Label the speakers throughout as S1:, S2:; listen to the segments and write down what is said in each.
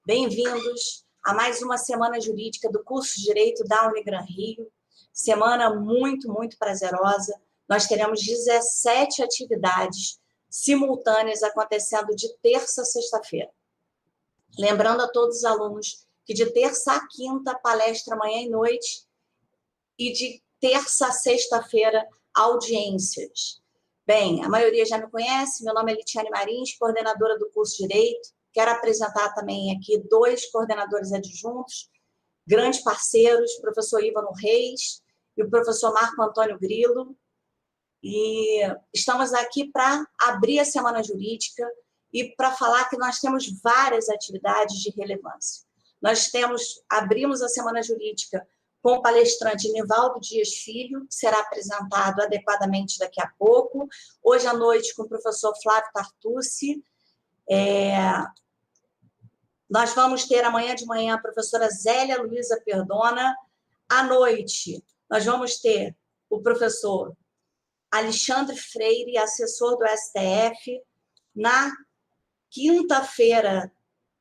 S1: Bem-vindos a mais uma semana jurídica do curso de Direito da Unigran Rio. Semana muito, muito prazerosa. Nós teremos 17 atividades simultâneas acontecendo de terça a sexta-feira. Lembrando a todos os alunos que de terça a quinta, palestra manhã e noite, e de terça a sexta-feira, audiências. Bem, a maioria já me conhece, meu nome é Litiane Marins, coordenadora do curso de Direito. Quero apresentar também aqui dois coordenadores adjuntos, grandes parceiros, o professor Ivano Reis e o professor Marco Antônio Grilo. E estamos aqui para abrir a Semana Jurídica e para falar que nós temos várias atividades de relevância. Abrimos a Semana Jurídica com o palestrante Nivaldo Dias Filho, que será apresentado adequadamente daqui a pouco. Hoje à noite, com o professor Flávio Tartucci. Nós vamos ter amanhã de manhã a professora Zélia Luiza Perdona. À noite, nós vamos ter o professor Alexandre Freire, assessor do STF. Na quinta-feira,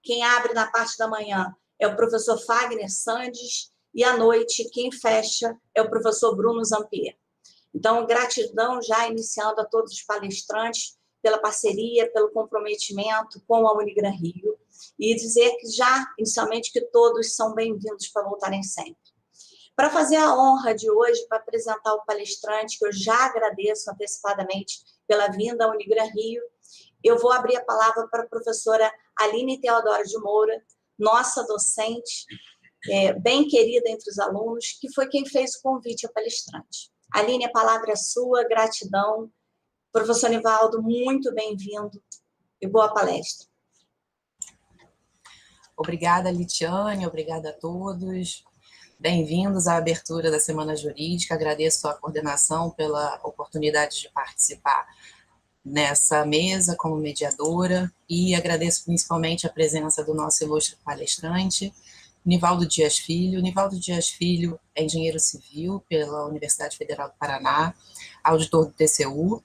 S1: quem abre na parte da manhã é o professor Fagner Sandes, e à noite, quem fecha é o professor Bruno Zampier. Então, gratidão já iniciando a todos os palestrantes pela parceria, pelo comprometimento com a Unigran Rio, e dizer que já, inicialmente, que todos são bem-vindos para voltarem sempre. Para fazer a honra de hoje, para apresentar o palestrante, que eu já agradeço antecipadamente pela vinda à Unigran Rio, eu vou abrir a palavra para a professora Aline Teodoro de Moura, nossa docente, bem querida entre os alunos, que foi quem fez o convite ao palestrante. Aline, a palavra é sua, gratidão. Professor Nivaldo, muito bem-vindo e boa palestra.
S2: Obrigada, Litiane, obrigada a todos. Bem-vindos à abertura da Semana Jurídica. Agradeço a coordenação pela oportunidade de participar nessa mesa como mediadora e agradeço principalmente a presença do nosso ilustre palestrante, Nivaldo Dias Filho. Nivaldo Dias Filho é engenheiro civil pela Universidade Federal do Paraná, auditor do TCU,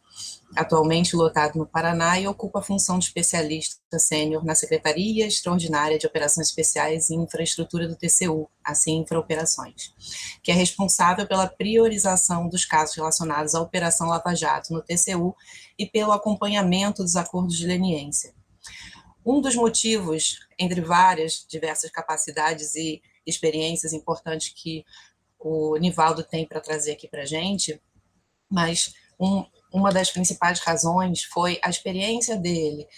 S2: atualmente lotado no Paraná e ocupa a função de especialista sênior na Secretaria Extraordinária de Operações Especiais e Infraestrutura do TCU, assim Infraoperações, que é responsável pela priorização dos casos relacionados à Operação Lava Jato no TCU e pelo acompanhamento dos acordos de leniência. Um dos motivos, entre várias diversas capacidades e experiências importantes que o Nivaldo tem para trazer aqui para a gente, mas uma das principais razões foi a experiência dele,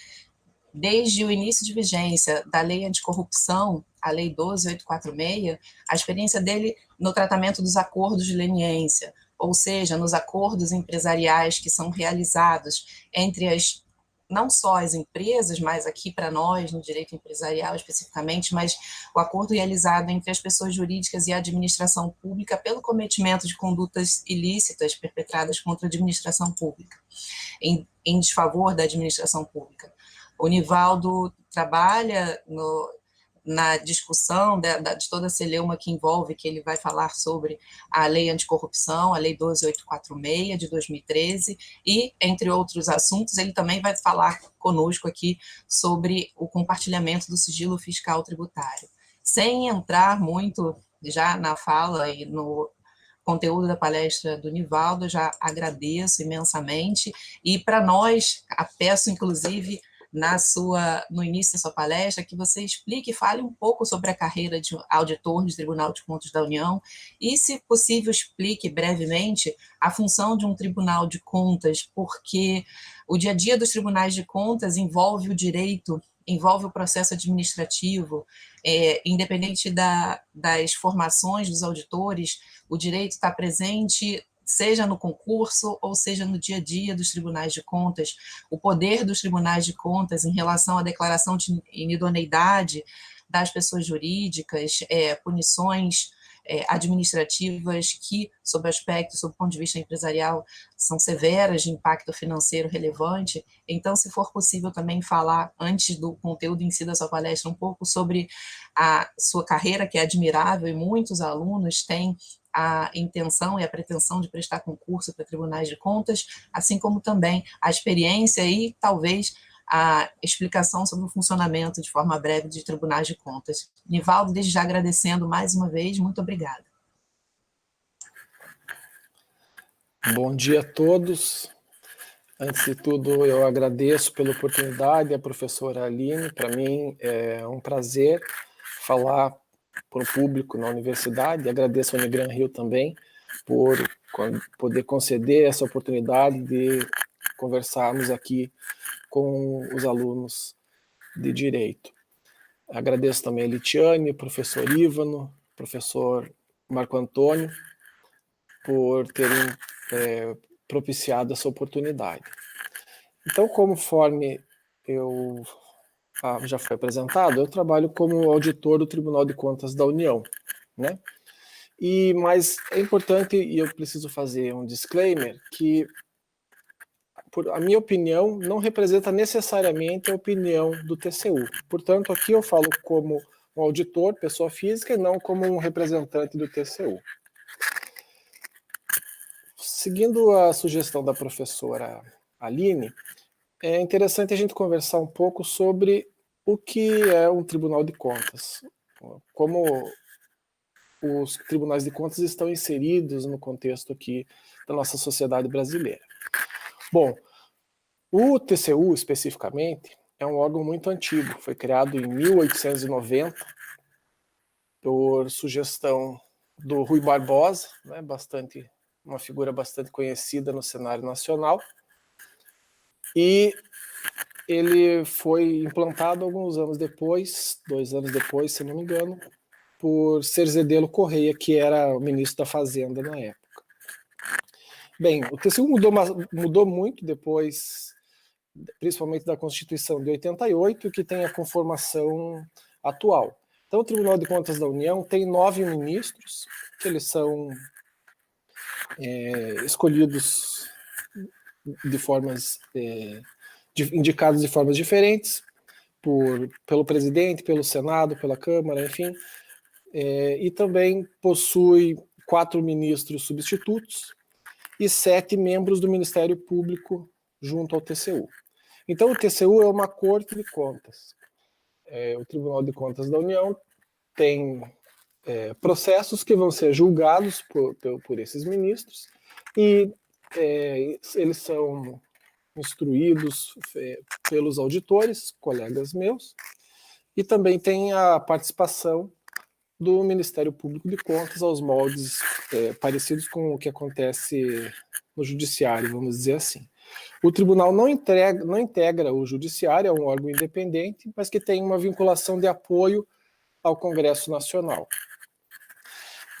S2: desde o início de vigência da Lei Anticorrupção, a Lei 12.846, a experiência dele no tratamento dos acordos de leniência, ou seja, nos acordos empresariais que são realizados entre não só as empresas, mas aqui para nós, no direito empresarial especificamente, mas o acordo realizado entre as pessoas jurídicas e a administração pública pelo cometimento de condutas ilícitas perpetradas contra a administração pública, em desfavor da administração pública. O Nivaldo trabalha na discussão de toda a celeuma que envolve, que ele vai falar sobre a Lei Anticorrupção, a Lei 12.846, de 2013, e, entre outros assuntos, ele também vai falar conosco aqui sobre o compartilhamento do sigilo fiscal tributário. Sem entrar muito já na fala e no conteúdo da palestra do Nivaldo, eu já agradeço imensamente, e para nós, peço, inclusive, no início da sua palestra, que você explique e fale um pouco sobre a carreira de auditor do Tribunal de Contas da União e, se possível, explique brevemente a função de um Tribunal de Contas, porque o dia a dia dos tribunais de contas envolve o direito, envolve o processo administrativo, independente das formações dos auditores, o direito está presente, seja no concurso ou seja no dia a dia dos tribunais de contas. O poder dos tribunais de contas em relação à declaração de inidoneidade das pessoas jurídicas, punições administrativas que, sob o ponto de vista empresarial, são severas, de impacto financeiro relevante. Então, se for possível também falar, antes do conteúdo em si da sua palestra, um pouco sobre a sua carreira, que é admirável, e muitos alunos têm a intenção e a pretensão de prestar concurso para tribunais de contas, assim como também a experiência e, talvez, a explicação sobre o funcionamento de forma breve de tribunais de contas. Nivaldo, desde já agradecendo mais uma vez, muito obrigada.
S3: Bom dia a todos. Antes de tudo, eu agradeço pela oportunidade, a professora Aline. Para mim é um prazer falar para o público na universidade. Agradeço ao Unigran Rio também por poder conceder essa oportunidade de conversarmos aqui com os alunos de Direito. Agradeço também a Litiane, professor Ívano, professor Marco Antônio, por terem propiciado essa oportunidade. Então, conforme já foi apresentado, eu trabalho como auditor do Tribunal de Contas da União, né? Mas é importante, e eu preciso fazer um disclaimer, que a minha opinião não representa necessariamente a opinião do TCU. Portanto, aqui eu falo como um auditor, pessoa física, e não como um representante do TCU. Seguindo a sugestão da professora Aline, é interessante a gente conversar um pouco sobre o que é um Tribunal de Contas, como os tribunais de contas estão inseridos no contexto aqui da nossa sociedade brasileira. Bom, o TCU, especificamente, é um órgão muito antigo, foi criado em 1890 por sugestão do Rui Barbosa, né, uma figura bastante conhecida no cenário nacional, e ele foi implantado alguns anos depois, 2 anos depois, se não me engano, por Cerzedelo Correia, que era o ministro da Fazenda na época. Bem, o TCU mudou muito depois, principalmente da Constituição de 88, que tem a conformação atual. Então, o Tribunal de Contas da União tem 9 ministros, que eles são escolhidos de formas, indicados de formas diferentes, pelo presidente, pelo Senado, pela Câmara, enfim, e também possui 4 ministros substitutos e 7 membros do Ministério Público junto ao TCU. Então, o TCU é uma corte de contas. O Tribunal de Contas da União tem processos que vão ser julgados por esses ministros e eles são instruídos pelos auditores, colegas meus, e também tem a participação do Ministério Público de Contas aos moldes parecidos com o que acontece no Judiciário, vamos dizer assim. O Tribunal não integra o Judiciário, é um órgão independente, mas que tem uma vinculação de apoio ao Congresso Nacional.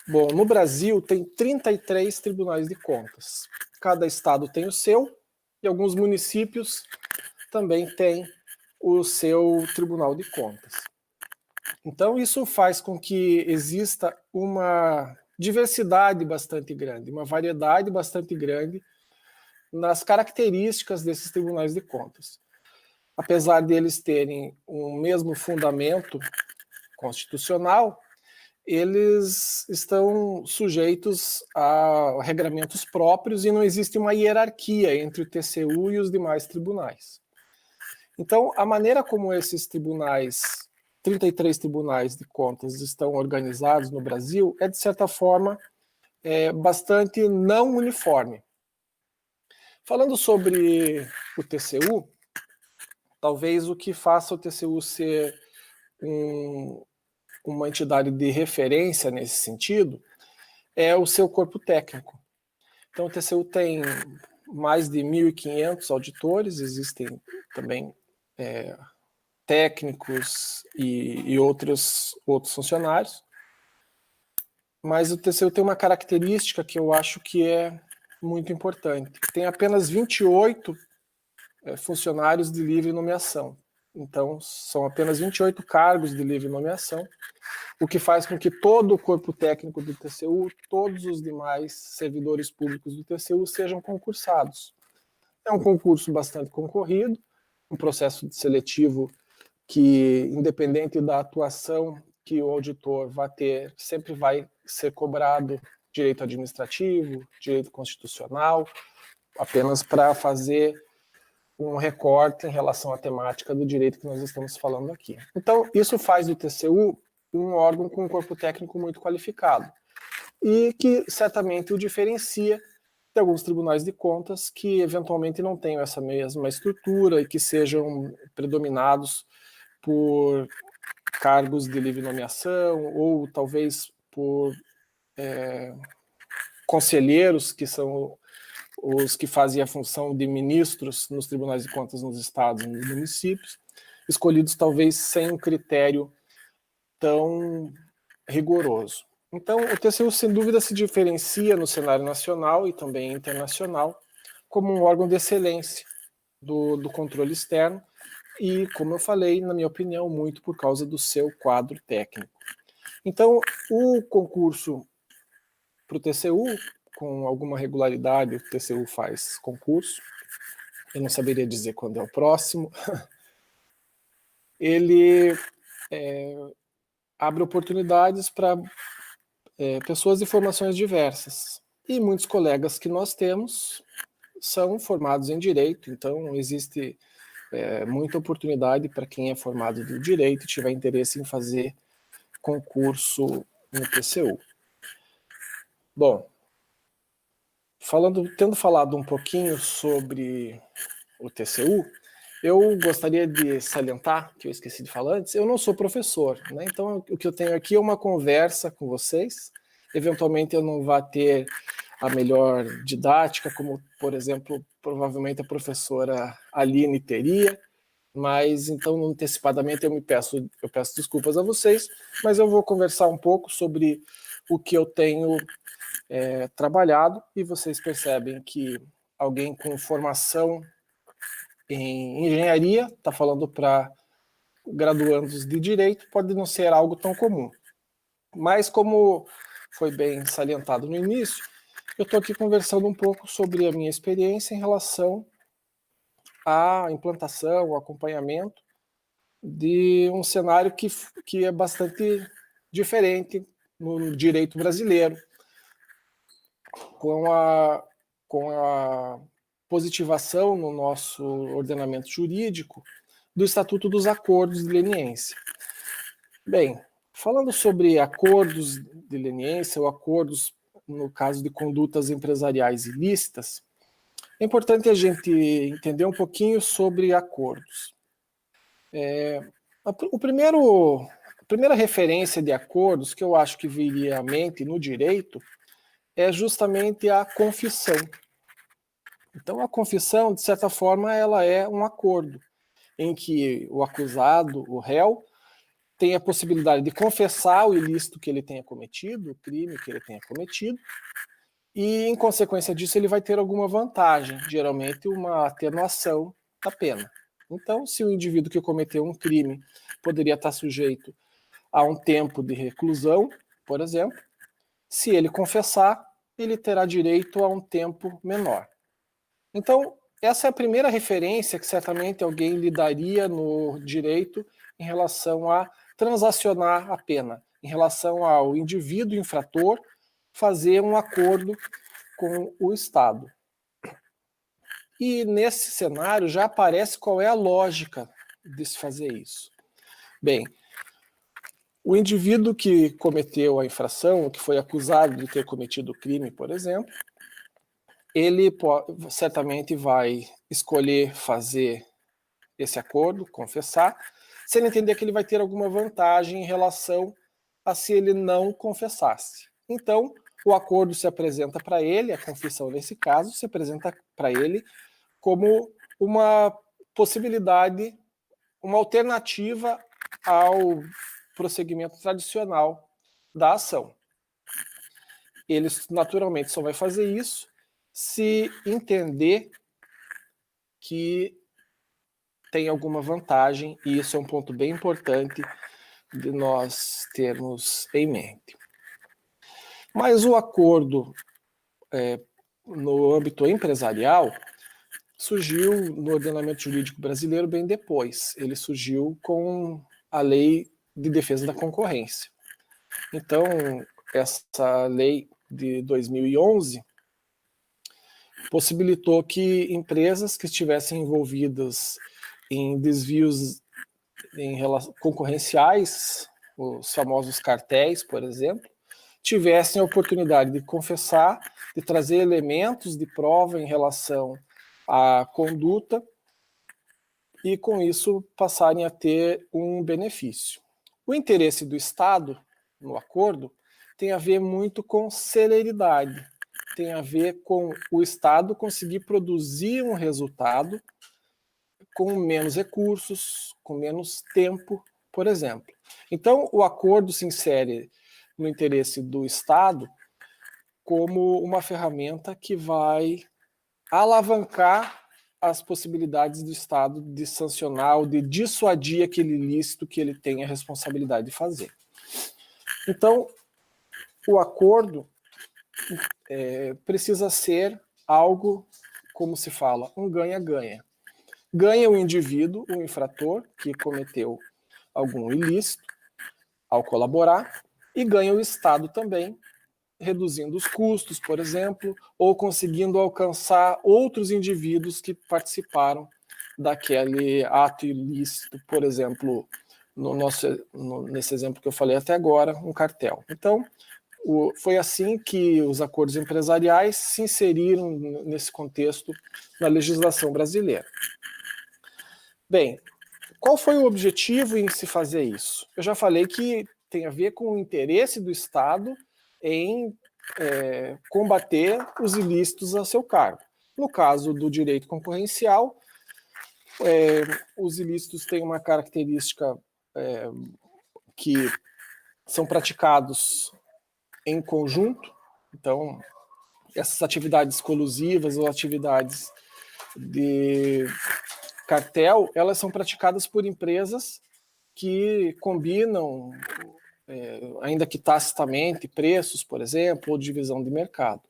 S3: Bom, no Brasil tem 33 tribunais de contas. Cada estado tem o seu, e alguns municípios também têm o seu Tribunal de Contas. Então, isso faz com que exista uma diversidade bastante grande, uma variedade bastante grande nas características desses tribunais de contas. Apesar de eles terem o mesmo fundamento constitucional, eles estão sujeitos a regramentos próprios e não existe uma hierarquia entre o TCU e os demais tribunais. Então, a maneira como esses tribunais, 33 tribunais de contas, estão organizados no Brasil é, de certa forma, bastante não uniforme. Falando sobre o TCU, talvez o que faça o TCU ser uma entidade de referência nesse sentido é o seu corpo técnico. Então, o TCU tem mais de 1.500 auditores, existem também técnicos e outros funcionários, mas o TCU tem uma característica que eu acho que é muito importante. Tem apenas 28 funcionários de livre nomeação. Então, são apenas 28 cargos de livre nomeação, o que faz com que todo o corpo técnico do TCU, todos os demais servidores públicos do TCU sejam concursados. É um concurso bastante concorrido, um processo seletivo que, independente da atuação que o auditor vai ter, sempre vai ser cobrado direito administrativo, direito constitucional, apenas para fazer um recorte em relação à temática do direito que nós estamos falando aqui. Então, isso faz do TCU um órgão com um corpo técnico muito qualificado e que certamente o diferencia de alguns tribunais de contas que eventualmente não tenham essa mesma estrutura e que sejam predominados por cargos de livre nomeação ou talvez por conselheiros que são os que fazem a função de ministros nos tribunais de contas nos estados e nos municípios, escolhidos talvez sem um critério tão rigoroso. Então, o TCU, sem dúvida, se diferencia no cenário nacional e também internacional como um órgão de excelência do controle externo e, como eu falei, na minha opinião, muito por causa do seu quadro técnico. Então, o concurso para o TCU, com alguma regularidade, o TCU faz concurso, eu não saberia dizer quando é o próximo, ele abre oportunidades para pessoas de formações diversas. E muitos colegas que nós temos são formados em Direito, então existe muita oportunidade para quem é formado do Direito e tiver interesse em fazer concurso no TCU. Bom, tendo falado um pouquinho sobre o TCU, eu gostaria de salientar, que eu esqueci de falar antes, eu não sou professor, né? Então o que eu tenho aqui é uma conversa com vocês. Eventualmente eu não vou ter a melhor didática, como, por exemplo, provavelmente a professora Aline teria, mas então antecipadamente eu peço desculpas a vocês, mas eu vou conversar um pouco sobre o que eu tenho trabalhado e vocês percebem que alguém com formação em engenharia está falando para graduandos de direito pode não ser algo tão comum. Mas como foi bem salientado no início, eu estou aqui conversando um pouco sobre a minha experiência em relação à implantação, ao acompanhamento de um cenário que é bastante diferente no direito brasileiro, com a positivação no nosso ordenamento jurídico do Estatuto dos Acordos de Leniência. Bem, falando sobre acordos de leniência ou acordos no caso de condutas empresariais ilícitas, é importante a gente entender um pouquinho sobre acordos. A primeira referência de acordos que eu acho que viria à mente no direito é justamente a confissão. Então, a confissão, de certa forma, ela é um acordo em que o acusado, o réu, tem a possibilidade de confessar o ilícito que ele tenha cometido, o crime que ele tenha cometido, e, em consequência disso, ele vai ter alguma vantagem, geralmente uma atenuação da pena. Então, se o indivíduo que cometeu um crime poderia estar sujeito a um tempo de reclusão, por exemplo, se ele confessar, ele terá direito a um tempo menor. Então, essa é a primeira referência que certamente alguém lhe daria no direito em relação a transacionar a pena, em relação ao indivíduo infrator fazer um acordo com o Estado. E nesse cenário já aparece qual é a lógica de se fazer isso. Bem, o indivíduo que cometeu a infração, que foi acusado de ter cometido o crime, por exemplo, ele certamente vai escolher fazer esse acordo, confessar, se ele entender que ele vai ter alguma vantagem em relação a se ele não confessasse. Então, o acordo se apresenta para ele, a confissão nesse caso, se apresenta para ele como uma possibilidade, uma alternativa ao prosseguimento tradicional da ação. Ele naturalmente só vai fazer isso se entender que tem alguma vantagem, e isso é um ponto bem importante de nós termos em mente. Mas o acordo no âmbito empresarial surgiu no ordenamento jurídico brasileiro bem depois. Ele surgiu com a Lei de Defesa da Concorrência. Então, essa lei de 2011 possibilitou que empresas que estivessem envolvidas em desvios concorrenciais, os famosos cartéis, por exemplo, tivessem a oportunidade de confessar, de trazer elementos de prova em relação à conduta e, com isso, passarem a ter um benefício. O interesse do Estado no acordo tem a ver muito com celeridade, tem a ver com o Estado conseguir produzir um resultado com menos recursos, com menos tempo, por exemplo. Então, o acordo se insere no interesse do Estado como uma ferramenta que vai alavancar as possibilidades do Estado de sancionar ou de dissuadir aquele ilícito que ele tem a responsabilidade de fazer. Então, o acordo precisa ser algo, como se fala, um ganha-ganha. Ganha o indivíduo, o infrator, que cometeu algum ilícito ao colaborar, e ganha o Estado também, reduzindo os custos, por exemplo, ou conseguindo alcançar outros indivíduos que participaram daquele ato ilícito, por exemplo, nesse exemplo que eu falei até agora, um cartel. Então, foi assim que os acordos empresariais se inseriram nesse contexto na legislação brasileira. Bem, qual foi o objetivo em se fazer isso? Eu já falei que tem a ver com o interesse do Estado em combater os ilícitos a seu cargo. No caso do direito concorrencial, os ilícitos têm uma característica que são praticados em conjunto, então essas atividades colusivas ou atividades de cartel, elas são praticadas por empresas que combinam, ainda que tacitamente, preços, por exemplo, ou divisão de mercado.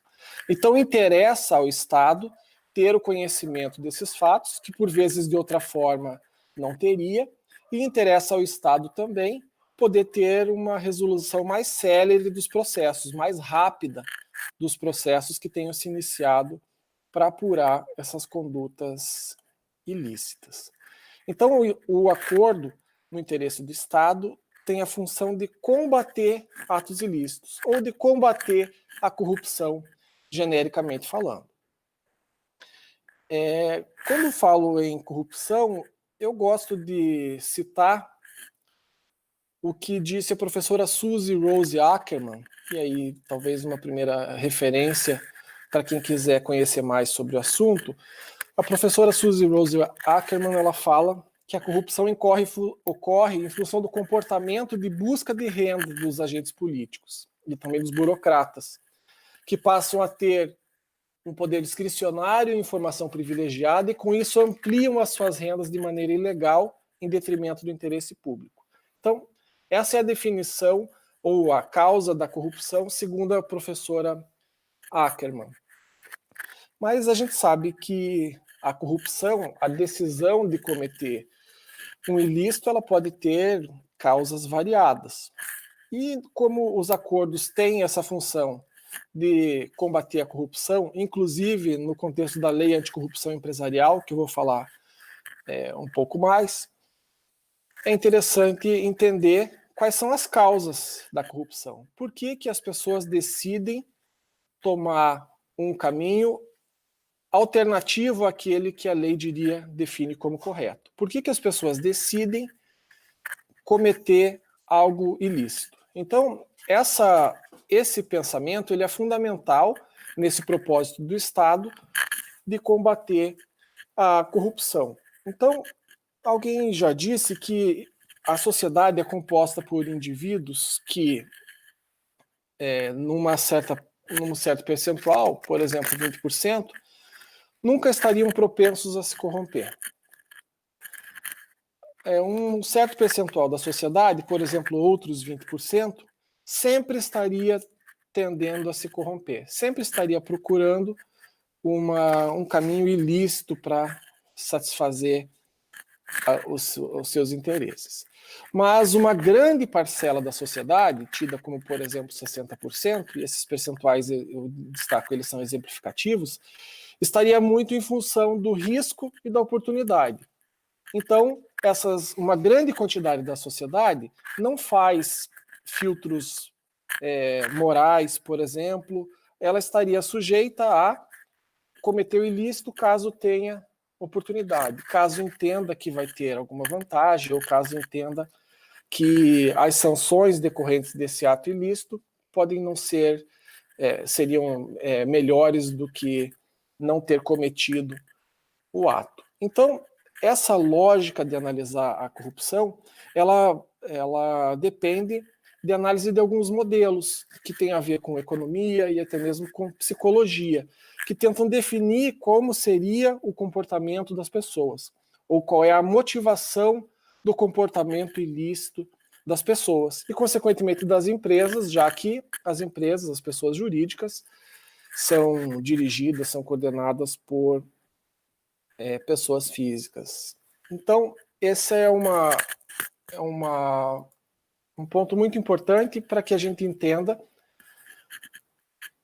S3: Então, interessa ao Estado ter o conhecimento desses fatos, que por vezes de outra forma não teria, e interessa ao Estado também poder ter uma resolução mais célere dos processos, mais rápida dos processos que tenham se iniciado para apurar essas condutas ilícitas. Então, o acordo no interesse do Estado tem a função de combater atos ilícitos ou de combater a corrupção, genericamente falando. Quando falo em corrupção, eu gosto de citar o que disse a professora Suzy Rose Ackerman, e aí talvez uma primeira referência para quem quiser conhecer mais sobre o assunto. A professora Suzy Rose Ackerman, ela fala que a corrupção ocorre em função do comportamento de busca de renda dos agentes políticos e também dos burocratas, que passam a ter um poder discricionário e informação privilegiada e com isso ampliam as suas rendas de maneira ilegal em detrimento do interesse público. Então, essa é a definição ou a causa da corrupção, segundo a professora Ackerman. Mas a gente sabe que a corrupção, a decisão de cometer um ilícito, ela pode ter causas variadas. E como os acordos têm essa função de combater a corrupção, inclusive no contexto da lei anticorrupção empresarial, que eu vou falar um pouco mais, é interessante entender quais são as causas da corrupção. Por que que as pessoas decidem tomar um caminho alternativo àquele que a lei define como correto? Por que que as pessoas decidem cometer algo ilícito? Então, esse pensamento ele é fundamental nesse propósito do Estado de combater a corrupção. Então, alguém já disse que a sociedade é composta por indivíduos que, num certo percentual, por exemplo, 20%, nunca estariam propensos a se corromper. Um certo percentual da sociedade, por exemplo, outros 20%, sempre estaria tendendo a se corromper, sempre estaria procurando um caminho ilícito para satisfazer os seus interesses. Mas uma grande parcela da sociedade, tida como, por exemplo, 60%, e esses percentuais eu destaco, eles são exemplificativos, estaria muito em função do risco e da oportunidade. Então, uma grande quantidade da sociedade não faz filtros morais, por exemplo, ela estaria sujeita a cometer o ilícito caso tenha oportunidade, caso entenda que vai ter alguma vantagem, ou caso entenda que as sanções decorrentes desse ato ilícito podem não ser, seriam melhores do que não ter cometido o ato. Então, essa lógica de analisar a corrupção, ela depende de análise de alguns modelos que têm a ver com economia e até mesmo com psicologia, que tentam definir como seria o comportamento das pessoas, ou qual é a motivação do comportamento ilícito das pessoas, e consequentemente das empresas, já que as empresas, as pessoas jurídicas, são dirigidas, são coordenadas por pessoas físicas. Então, esse é um ponto muito importante para que a gente entenda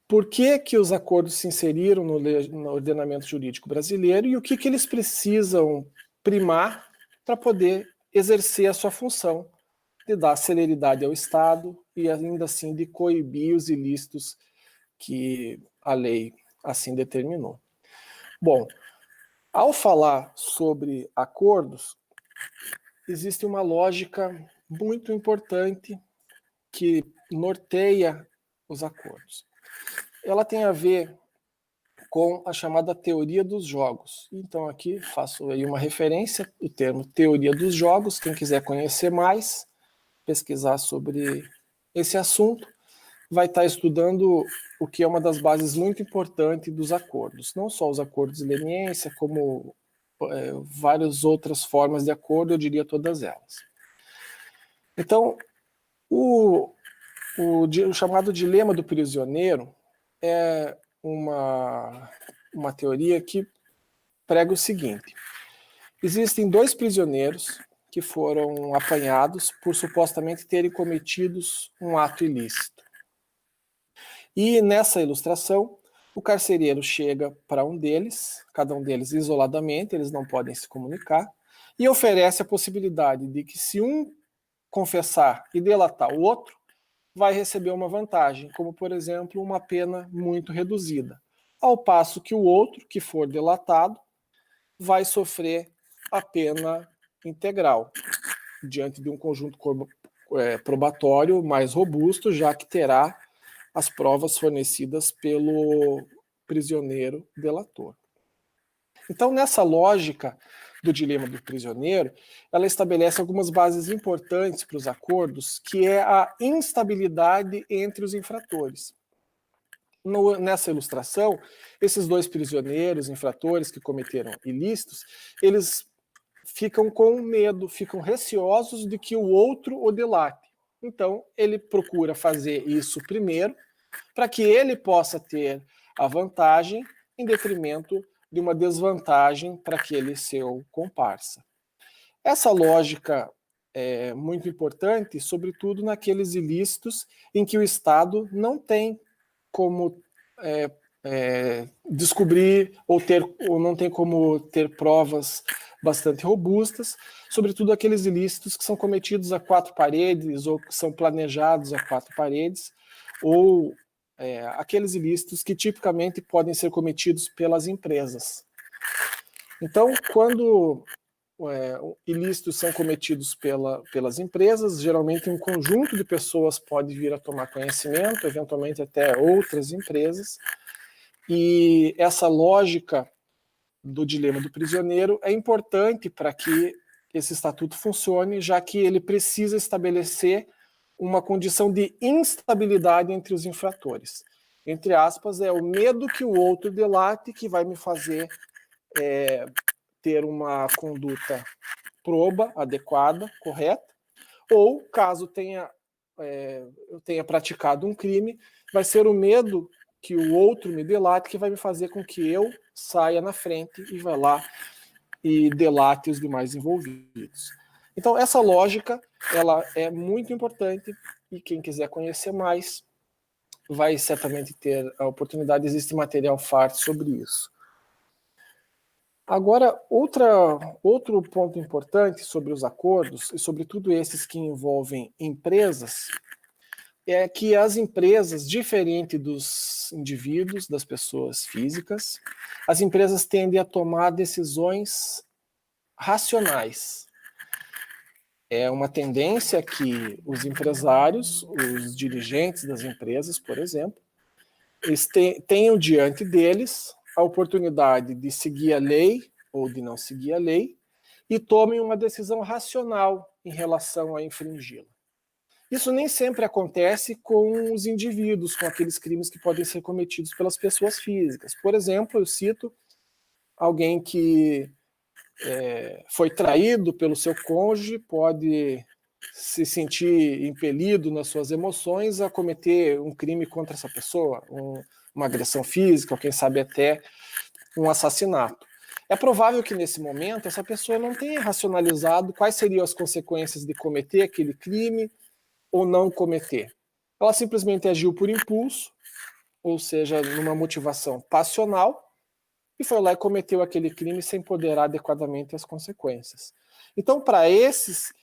S3: por que os acordos se inseriram no ordenamento jurídico brasileiro e o que eles precisam primar para poder exercer a sua função de dar celeridade ao Estado e ainda assim de coibir os ilícitos que a lei assim determinou. Bom, ao falar sobre acordos, existe uma lógica muito importante que norteia os acordos. Ela tem a ver com a chamada teoria dos jogos. Então aqui faço aí uma referência, o termo teoria dos jogos, quem quiser conhecer mais, pesquisar sobre esse assunto, vai estar estudando o que é uma das bases muito importantes dos acordos. Não só os acordos de leniência, como várias outras formas de acordo, eu diria todas elas. Então, o chamado dilema do prisioneiro é uma teoria que prega o seguinte: existem dois prisioneiros que foram apanhados por supostamente terem cometidos um ato ilícito. E nessa ilustração, o carcereiro chega para um deles, cada um deles isoladamente, eles não podem se comunicar, e oferece a possibilidade de que, se um confessar e delatar o outro, vai receber uma vantagem, como, por exemplo, uma pena muito reduzida, ao passo que o outro, que for delatado, vai sofrer a pena integral, diante de um conjunto probatório mais robusto, já que terá as provas fornecidas pelo prisioneiro delator. Então, nessa lógica do dilema do prisioneiro, ela estabelece algumas bases importantes para os acordos, que é a instabilidade entre os infratores. Nessa ilustração, esses dois prisioneiros, infratores que cometeram ilícitos, eles ficam com medo, ficam receosos de que o outro o delate. Então, ele procura fazer isso primeiro, para que ele possa ter a vantagem em detrimento de uma desvantagem para aquele seu comparsa. Essa lógica é muito importante, sobretudo naqueles ilícitos em que o Estado não tem como descobrir ou não tem como ter provas bastante robustas, sobretudo aqueles ilícitos que são cometidos a quatro paredes ou que são planejados a quatro paredes, ou aqueles ilícitos que tipicamente podem ser cometidos pelas empresas. Então, quando ilícitos são cometidos pelas empresas, geralmente um conjunto de pessoas pode vir a tomar conhecimento, eventualmente até outras empresas, e essa lógica do dilema do prisioneiro é importante para que esse estatuto funcione, já que ele precisa estabelecer uma condição de instabilidade entre os infratores. Entre aspas, é o medo que o outro delate que vai me fazer ter uma conduta proba, adequada, correta, ou caso eu tenha praticado um crime, vai ser o medo que o outro me delate que vai me fazer com que eu saia na frente e vá lá e delate os demais envolvidos. Então, essa lógica, ela é muito importante e quem quiser conhecer mais vai certamente ter a oportunidade, existe material farto sobre isso. Agora, outro ponto importante sobre os acordos, e sobretudo esses que envolvem empresas, é que as empresas, diferente dos indivíduos, das pessoas físicas, as empresas tendem a tomar decisões racionais. É uma tendência que os empresários, os dirigentes das empresas, por exemplo, eles tenham diante deles a oportunidade de seguir a lei ou de não seguir a lei e tomem uma decisão racional em relação a infringi-la. Isso nem sempre acontece com os indivíduos, com aqueles crimes que podem ser cometidos pelas pessoas físicas. Por exemplo, eu cito alguém que foi traído pelo seu cônjuge, pode se sentir impelido nas suas emoções a cometer um crime contra essa pessoa, uma agressão física, ou quem sabe até um assassinato. É provável que nesse momento essa pessoa não tenha racionalizado quais seriam as consequências de cometer aquele crime ou não cometer. Ela simplesmente agiu por impulso, ou seja, numa motivação passional, e foi lá e cometeu aquele crime sem ponderar adequadamente as consequências. Então, para esses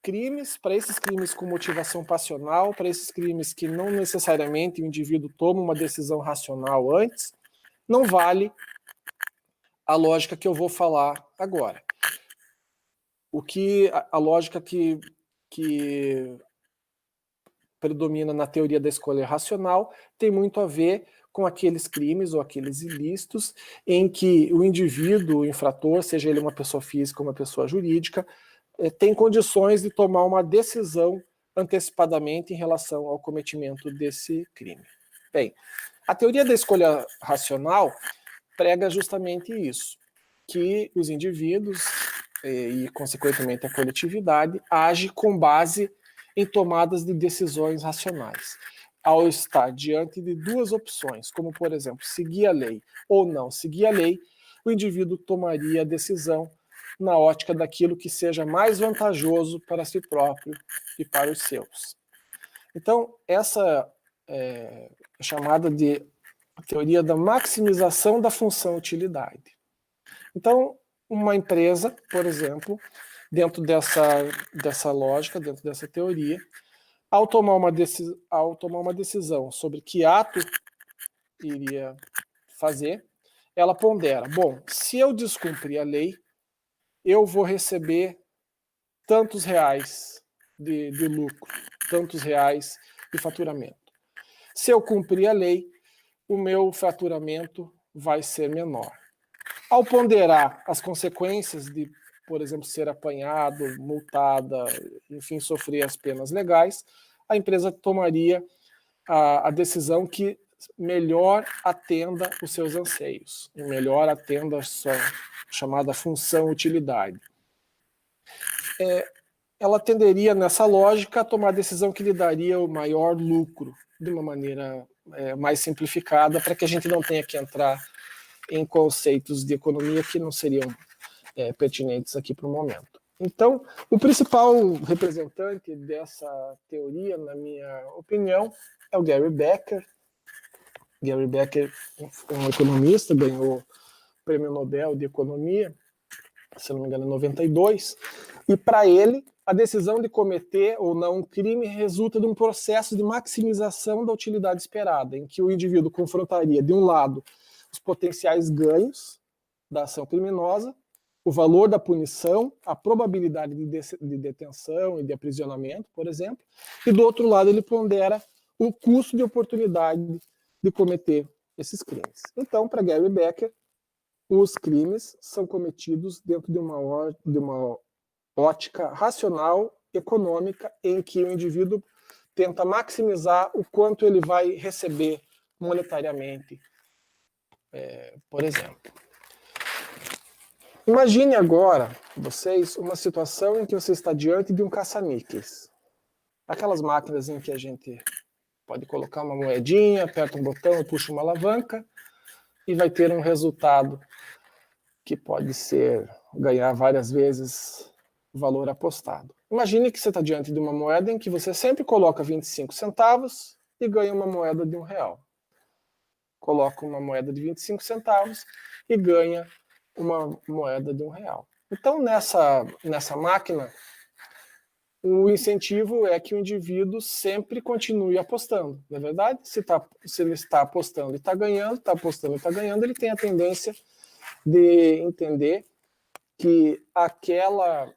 S3: crimes com motivação passional, para esses crimes que não necessariamente o indivíduo toma uma decisão racional antes, não vale a lógica que eu vou falar agora. A lógica que predomina na teoria da escolha racional tem muito a ver com aqueles crimes ou aqueles ilícitos em que o indivíduo, o infrator, seja ele uma pessoa física ou uma pessoa jurídica, tem condições de tomar uma decisão antecipadamente em relação ao cometimento desse crime. Bem, a teoria da escolha racional prega justamente isso, que os indivíduos e, consequentemente, a coletividade age com base em tomadas de decisões racionais. Ao estar diante de duas opções, como, por exemplo, seguir a lei ou não seguir a lei, o indivíduo tomaria a decisão na ótica daquilo que seja mais vantajoso para si próprio e para os seus. Então, essa é chamada de teoria da maximização da função utilidade. Então, uma empresa, por exemplo, dentro dessa lógica, dentro dessa teoria, ao tomar uma decisão sobre que ato iria fazer, ela pondera, bom, se eu descumprir a lei, eu vou receber tantos reais de lucro, tantos reais de faturamento. Se eu cumprir a lei, o meu faturamento vai ser menor. Ao ponderar as consequências de, por exemplo, ser apanhado, multada, enfim, sofrer as penas legais, a empresa tomaria a decisão que melhor atenda os seus anseios, e melhor atenda a sua chamada função-utilidade. Ela tenderia, nessa lógica, a tomar a decisão que lhe daria o maior lucro, de uma maneira mais simplificada, para que a gente não tenha que entrar em conceitos de economia que não seriam pertinentes aqui para o momento. Então, o principal representante dessa teoria, na minha opinião, é o Gary Becker. Gary Becker é um economista, ganhou o Prêmio Nobel de Economia, se não me engano, em 92, e para ele, a decisão de cometer ou não um crime resulta de um processo de maximização da utilidade esperada, em que o indivíduo confrontaria, de um lado, os potenciais ganhos da ação criminosa, o valor da punição, a probabilidade de detenção e de aprisionamento, por exemplo, e do outro lado ele pondera o custo de oportunidade de cometer esses crimes. Então, para Gary Becker, os crimes são cometidos dentro de uma ótica racional, econômica, em que o indivíduo tenta maximizar o quanto ele vai receber monetariamente, por exemplo. Imagine agora, vocês, uma situação em que você está diante de um caça-níqueis. Aquelas máquinas em que a gente pode colocar uma moedinha, aperta um botão, puxa uma alavanca e vai ter um resultado que pode ser ganhar várias vezes o valor apostado. Imagine que você está diante de uma moeda em que você sempre coloca 25 centavos e ganha uma moeda de R$1. Coloca uma moeda de 25 centavos e ganha uma moeda de R$1. Então, nessa máquina, o incentivo é que o indivíduo sempre continue apostando, não é verdade? Se ele está apostando e está ganhando, está apostando e está ganhando, ele tem a tendência de entender que aquela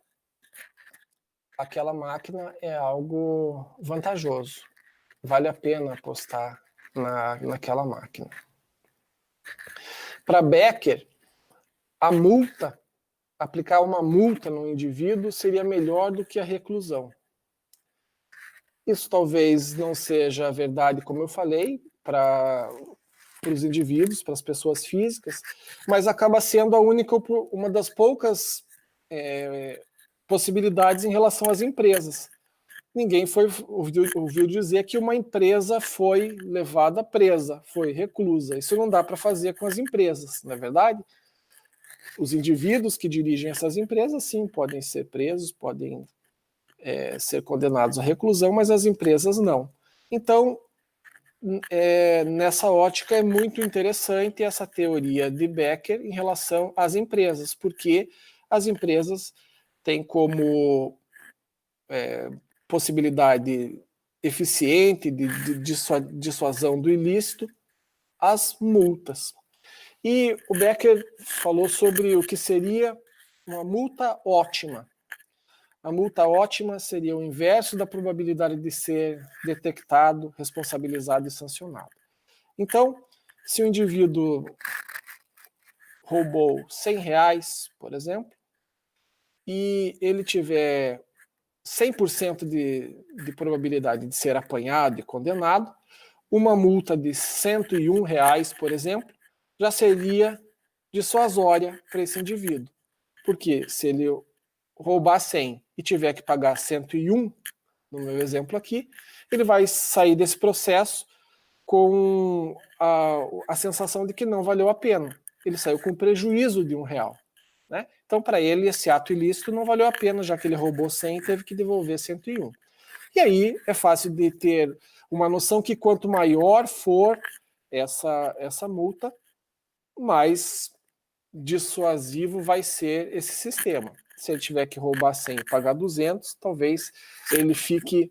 S3: máquina é algo vantajoso. Vale a pena apostar naquela máquina. Para Becker, aplicar uma multa no indivíduo seria melhor do que a reclusão. Isso talvez não seja verdade, como eu falei, para os indivíduos, para as pessoas físicas, mas acaba sendo uma das poucas possibilidades em relação às empresas. Ninguém ouviu dizer que uma empresa foi levada presa, foi reclusa. Isso não dá para fazer com as empresas, não é verdade? Os indivíduos que dirigem essas empresas, sim, podem ser presos, podem ser condenados à reclusão, mas as empresas não. Então, nessa ótica é muito interessante essa teoria de Becker em relação às empresas, porque as empresas têm como possibilidade eficiente de dissuasão do ilícito as multas. E o Becker falou sobre o que seria uma multa ótima. A multa ótima seria o inverso da probabilidade de ser detectado, responsabilizado e sancionado. Então, se o indivíduo roubou R$100, por exemplo, e ele tiver 100% de probabilidade de ser apanhado e condenado, uma multa de R$101, por exemplo, já seria dissuasória para esse indivíduo. Porque se ele roubar 100 e tiver que pagar 101, no meu exemplo aqui, ele vai sair desse processo com a sensação de que não valeu a pena. Ele saiu com prejuízo de R$1. Né? Então, para ele, esse ato ilícito não valeu a pena, já que ele roubou 100 e teve que devolver 101. E aí é fácil de ter uma noção que quanto maior for essa multa, mais dissuasivo vai ser esse sistema. Se ele tiver que roubar 100 e pagar 200, talvez ele fique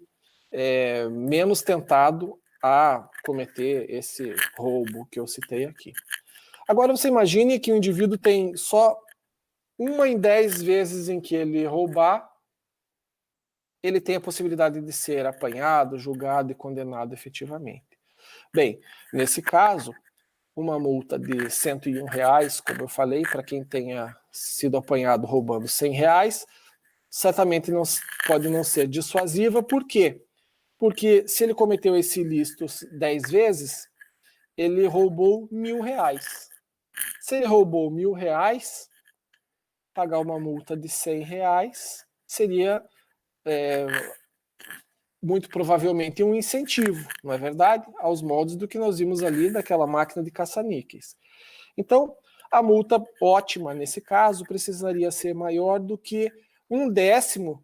S3: menos tentado a cometer esse roubo que eu citei aqui. Agora você imagine que o indivíduo tem só 1 em 10 vezes em que ele roubar, ele tem a possibilidade de ser apanhado, julgado e condenado efetivamente. Bem, nesse caso, uma multa de R$101, como eu falei, para quem tenha sido apanhado roubando R$100, certamente pode não ser dissuasiva. Por quê? Porque se ele cometeu esse ilícito 10 vezes, ele roubou R$1.000. Se ele roubou R$1.000, pagar uma multa de R$100 seria muito provavelmente um incentivo, não é verdade? Aos moldes do que nós vimos ali daquela máquina de caça-níqueis. Então, a multa ótima nesse caso precisaria ser maior do que 1/10,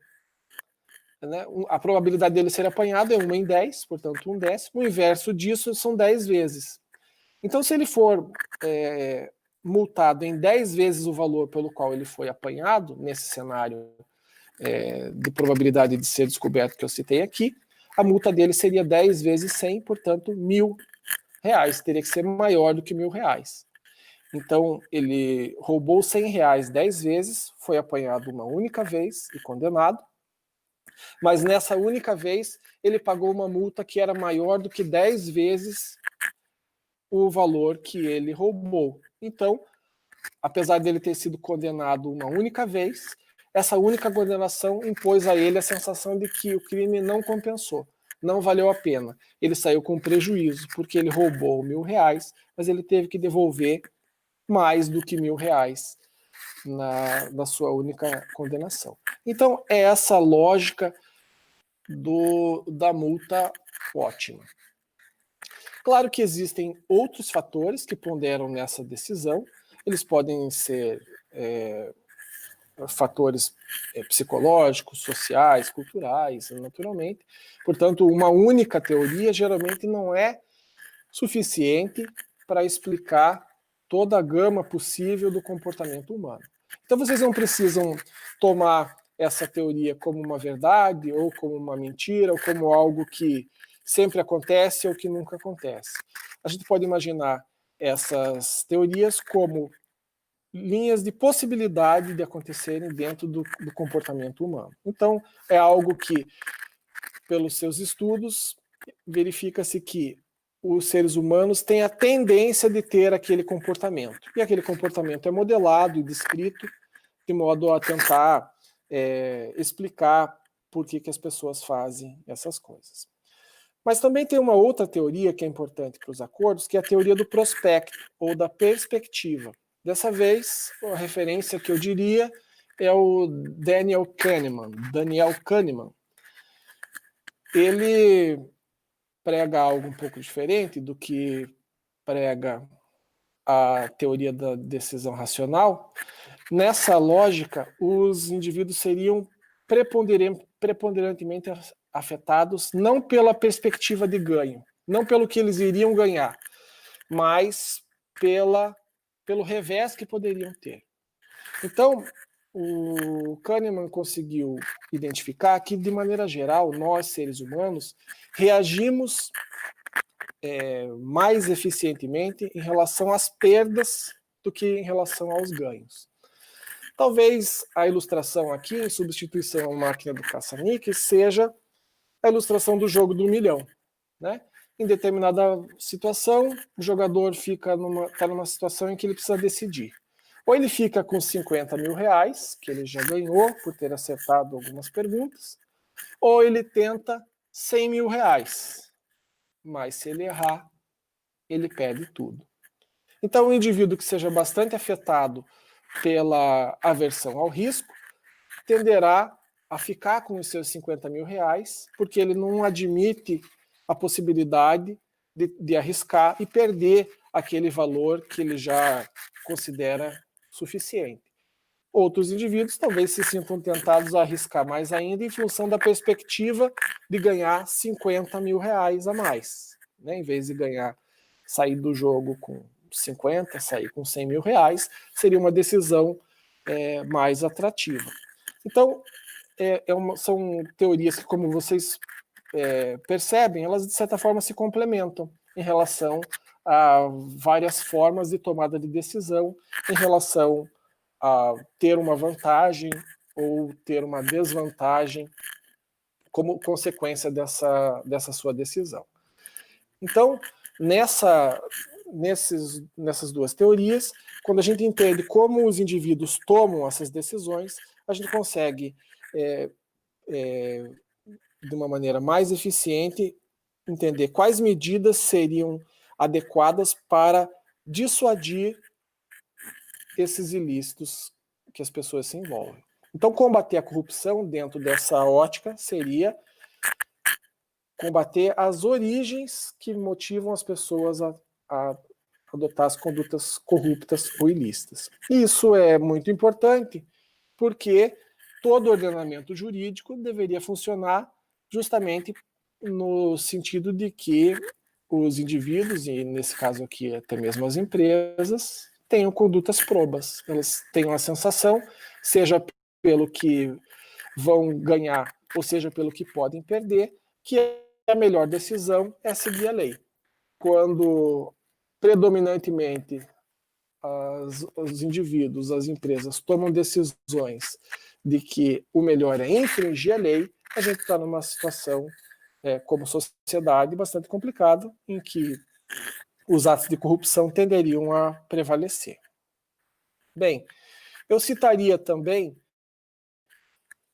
S3: né? A probabilidade dele ser apanhado é 1 em 10, portanto 1/10. O inverso disso são 10 vezes. Então, se ele for multado em 10 vezes o valor pelo qual ele foi apanhado, nesse cenário de probabilidade de ser descoberto que eu citei aqui, a multa dele seria 10 vezes 100, portanto, R$1.000. Teria que ser maior do que R$1.000. Então, ele roubou R$100 10 vezes, foi apanhado uma única vez e condenado, mas nessa única vez ele pagou uma multa que era maior do que 10 vezes o valor que ele roubou. Então, apesar dele ter sido condenado uma única vez, essa única condenação impôs a ele a sensação de que o crime não compensou, não valeu a pena. Ele saiu com prejuízo, porque ele roubou R$1.000, mas ele teve que devolver mais do que R$1.000 na sua única condenação. Então, é essa lógica da multa ótima. Claro que existem outros fatores que ponderam nessa decisão. Eles podem ser fatores psicológicos, sociais, culturais, naturalmente. Portanto, uma única teoria geralmente não é suficiente para explicar toda a gama possível do comportamento humano. Então vocês não precisam tomar essa teoria como uma verdade, ou como uma mentira, ou como algo que sempre acontece ou que nunca acontece. A gente pode imaginar essas teorias como linhas de possibilidade de acontecerem dentro do comportamento humano. Então, é algo que, pelos seus estudos, verifica-se que os seres humanos têm a tendência de ter aquele comportamento. E aquele comportamento é modelado e descrito de modo a tentar explicar por que as pessoas fazem essas coisas. Mas também tem uma outra teoria que é importante para os acordos, que é a teoria do prospecto, ou da perspectiva. Dessa vez, a referência que eu diria é o Daniel Kahneman. Ele prega algo um pouco diferente do que prega a teoria da decisão racional. Nessa lógica, os indivíduos seriam preponderantemente afetados não pela perspectiva de ganho, não pelo que eles iriam ganhar, mas pelo revés que poderiam ter. Então, o Kahneman conseguiu identificar que, de maneira geral, nós, seres humanos, reagimos mais eficientemente em relação às perdas do que em relação aos ganhos. Talvez a ilustração aqui, em substituição à máquina do caça-níqueis, seja a ilustração do jogo do milhão, né? Em determinada situação, o jogador está numa situação em que ele precisa decidir. Ou ele fica com 50 mil reais, que ele já ganhou por ter acertado algumas perguntas, ou ele tenta 100 mil reais. Mas se ele errar, ele perde tudo. Então, um indivíduo que seja bastante afetado pela aversão ao risco tenderá a ficar com os seus 50 mil reais, porque ele não admite a possibilidade de arriscar e perder aquele valor que ele já considera suficiente. Outros indivíduos talvez se sintam tentados a arriscar mais ainda em função da perspectiva de ganhar 50 mil reais a mais, né? Em vez de sair do jogo com 50, sair com 100 mil reais, seria uma decisão mais atrativa. Então, são teorias que, como vocês percebem, elas de certa forma se complementam em relação a várias formas de tomada de decisão, em relação a ter uma vantagem ou ter uma desvantagem como consequência dessa sua decisão. Então, nessas duas teorias, quando a gente entende como os indivíduos tomam essas decisões, a gente consegue, de uma maneira mais eficiente, entender quais medidas seriam adequadas para dissuadir esses ilícitos que as pessoas se envolvem. Então, combater a corrupção dentro dessa ótica seria combater as origens que motivam as pessoas a adotar as condutas corruptas ou ilícitas. E isso é muito importante porque todo ordenamento jurídico deveria funcionar justamente no sentido de que os indivíduos, e nesse caso aqui até mesmo as empresas, tenham condutas probas. Elas tenham a sensação, seja pelo que vão ganhar, ou seja pelo que podem perder, que a melhor decisão é seguir a lei. Quando predominantemente os indivíduos, as empresas tomam decisões de que o melhor é infringir a lei, a gente está numa situação, como sociedade, bastante complicada, em que os atos de corrupção tenderiam a prevalecer. Bem, eu citaria também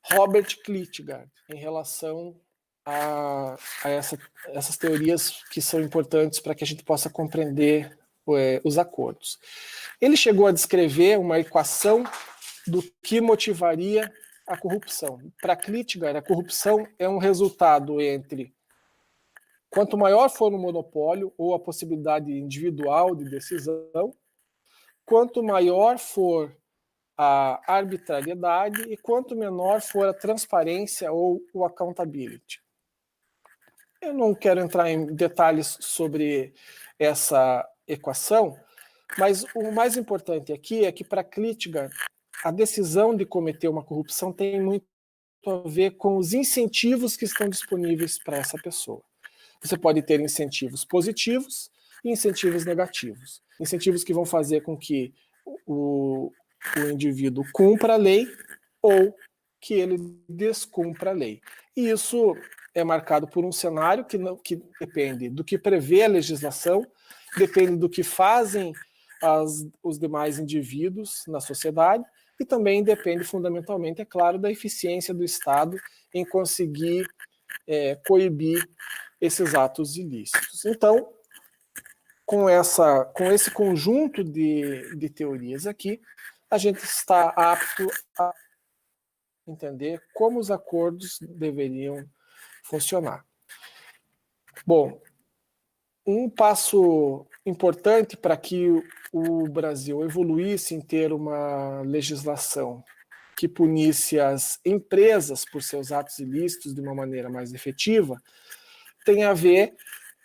S3: Robert Klitgard em relação a essas teorias que são importantes para que a gente possa compreender os acordos. Ele chegou a descrever uma equação do que motivaria a corrupção. Para Klitgard, a corrupção é um resultado entre quanto maior for o monopólio ou a possibilidade individual de decisão, quanto maior for a arbitrariedade e quanto menor for a transparência ou o accountability. Eu não quero entrar em detalhes sobre essa equação, Mas o mais importante aqui é que, para Klitschko, a decisão de cometer uma corrupção tem muito a ver com os incentivos que estão disponíveis para essa pessoa. Você pode ter incentivos positivos e incentivos negativos. Incentivos que vão fazer com que o indivíduo cumpra a lei ou que ele descumpra a lei. E isso é marcado por um cenário que depende do que prevê a legislação, depende do que fazem os demais indivíduos na sociedade e também depende fundamentalmente, é claro, da eficiência do Estado em conseguir coibir esses atos ilícitos. Então, com esse conjunto de teorias aqui, a gente está apto a entender como os acordos deveriam funcionar. Bom, um passo importante para que o Brasil evoluísse em ter uma legislação que punisse as empresas por seus atos ilícitos de uma maneira mais efetiva tem a ver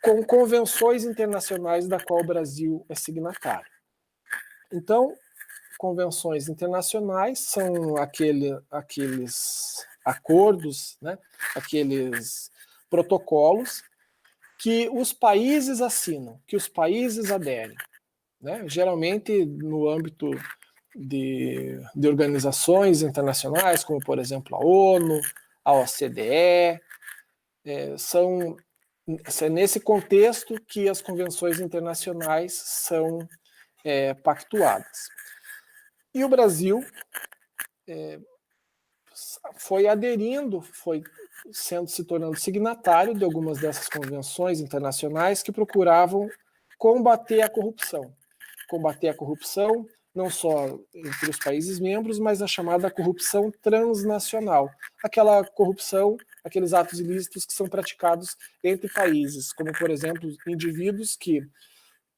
S3: com convenções internacionais da qual o Brasil é signatário. Então, convenções internacionais são aqueles acordos, né, aqueles protocolos que os países assinam, que os países aderem, né, geralmente no âmbito de organizações internacionais, como, por exemplo, a ONU, a OCDE, é nesse contexto que as convenções internacionais são pactuadas. E o Brasil foi aderindo, se tornando signatário de algumas dessas convenções internacionais que procuravam combater a corrupção. Combater a corrupção não só entre os países membros, mas a chamada corrupção transnacional. Aquela corrupção, aqueles atos ilícitos que são praticados entre países, como, por exemplo, indivíduos que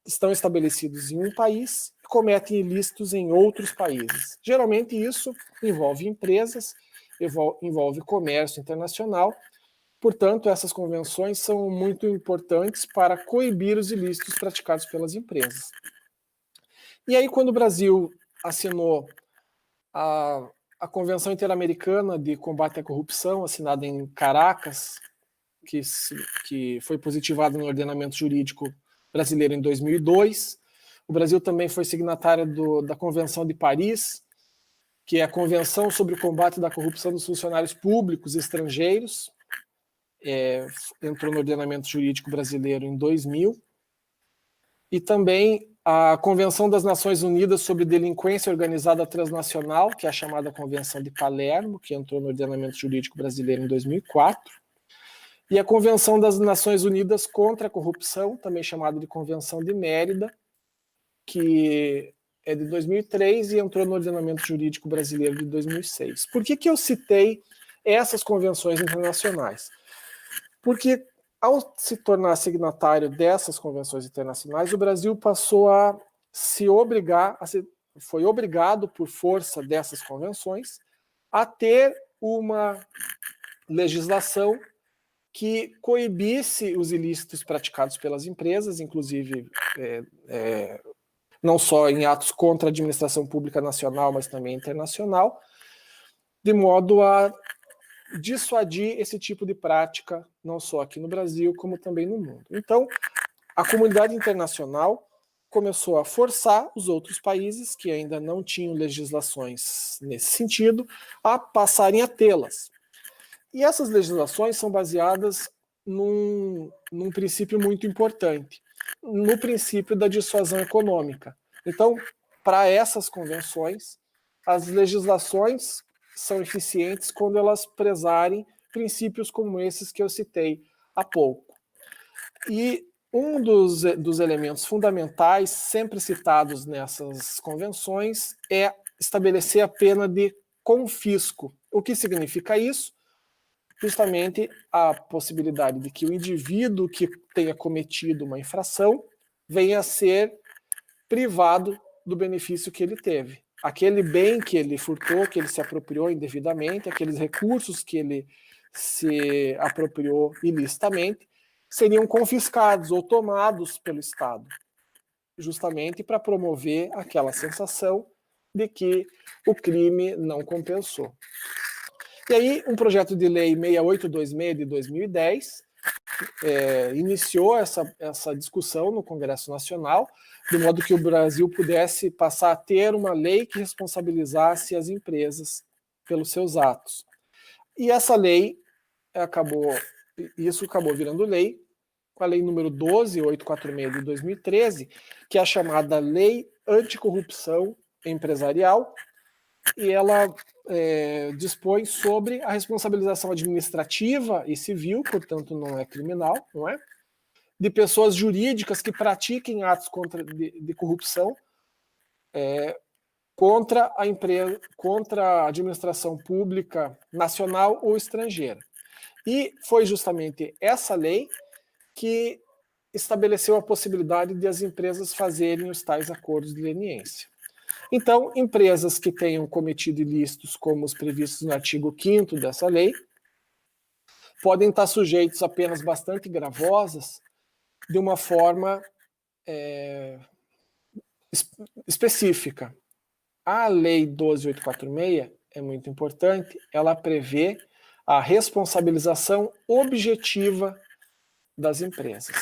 S3: estão estabelecidos em um país e cometem ilícitos em outros países. Geralmente isso envolve empresas, envolve comércio internacional. Portanto, essas convenções são muito importantes para coibir os ilícitos praticados pelas empresas. E aí, quando o Brasil assinou a Convenção Interamericana de Combate à Corrupção, assinada em Caracas, que foi positivada no ordenamento jurídico brasileiro em 2002, o Brasil também foi signatário da Convenção de Paris, que é a Convenção sobre o Combate da Corrupção dos Funcionários Públicos Estrangeiros, entrou no ordenamento jurídico brasileiro em 2000, e também a Convenção das Nações Unidas sobre Delinquência Organizada Transnacional, que é a chamada Convenção de Palermo, que entrou no ordenamento jurídico brasileiro em 2004, e a Convenção das Nações Unidas contra a Corrupção, também chamada de Convenção de Mérida, que é de 2003 e entrou no ordenamento jurídico brasileiro de 2006. Por que eu citei essas convenções internacionais? Porque, ao se tornar signatário dessas convenções internacionais, o Brasil passou a foi obrigado, por força dessas convenções, a ter uma legislação que coibisse os ilícitos praticados pelas empresas, inclusive não só em atos contra a administração pública nacional, mas também internacional, de modo a dissuadir esse tipo de prática, não só aqui no Brasil, como também no mundo. Então, a comunidade internacional começou a forçar os outros países, que ainda não tinham legislações nesse sentido, a passarem a tê-las. E essas legislações são baseadas num princípio muito importante, no princípio da dissuasão econômica. Então, para essas convenções, as legislações são eficientes quando elas prezarem princípios como esses que eu citei há pouco. E um dos elementos fundamentais sempre citados nessas convenções é estabelecer a pena de confisco. O que significa isso? Justamente a possibilidade de que o indivíduo que tenha cometido uma infração venha a ser privado do benefício que ele teve. Aquele bem que ele furtou, que ele se apropriou indevidamente, aqueles recursos que ele se apropriou ilicitamente, seriam confiscados ou tomados pelo Estado. justamente para promover aquela sensação de que o crime não compensou. E aí, um projeto de lei 6826 de 2010 iniciou essa discussão no Congresso Nacional, de modo que o Brasil pudesse passar a ter uma lei que responsabilizasse as empresas pelos seus atos. E essa lei acabou virando lei com a lei número 12846 de 2013, que é a chamada Lei Anticorrupção Empresarial, e ela dispõe sobre a responsabilização administrativa e civil, portanto não é criminal, não é? De pessoas jurídicas que pratiquem atos de corrupção contra a empresa, contra a administração pública nacional ou estrangeira. E foi justamente essa lei que estabeleceu a possibilidade de as empresas fazerem os tais acordos de leniência. Então, empresas que tenham cometido ilícitos como os previstos no artigo 5º dessa lei podem estar sujeitos a penas bastante gravosas de uma forma específica. A Lei 12846 é muito importante, ela prevê a responsabilização objetiva das empresas.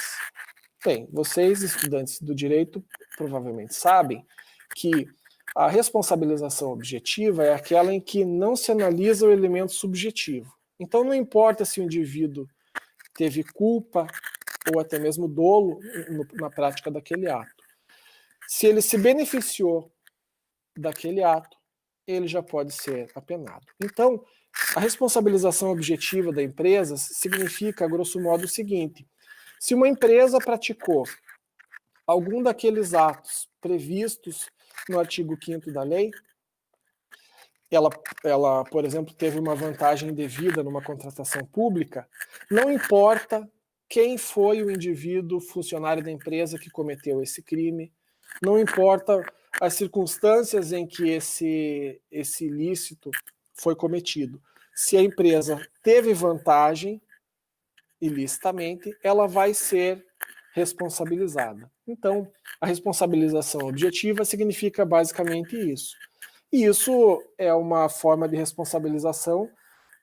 S3: Bem, vocês, estudantes do direito, provavelmente sabem que a responsabilização objetiva é aquela em que não se analisa o elemento subjetivo. Então, não importa se o indivíduo teve culpa ou até mesmo dolo na prática daquele ato. Se ele se beneficiou daquele ato, ele já pode ser apenado. Então, a responsabilização objetiva da empresa significa, grosso modo, o seguinte: se uma empresa praticou algum daqueles atos previstos no artigo 5º da lei, ela, por exemplo, teve uma vantagem indevida numa contratação pública, não importa quem foi o indivíduo funcionário da empresa que cometeu esse crime, não importa as circunstâncias em que esse ilícito foi cometido. Se a empresa teve vantagem ilicitamente, ela vai ser responsabilizada. Então, a responsabilização objetiva significa basicamente isso. E isso é uma forma de responsabilização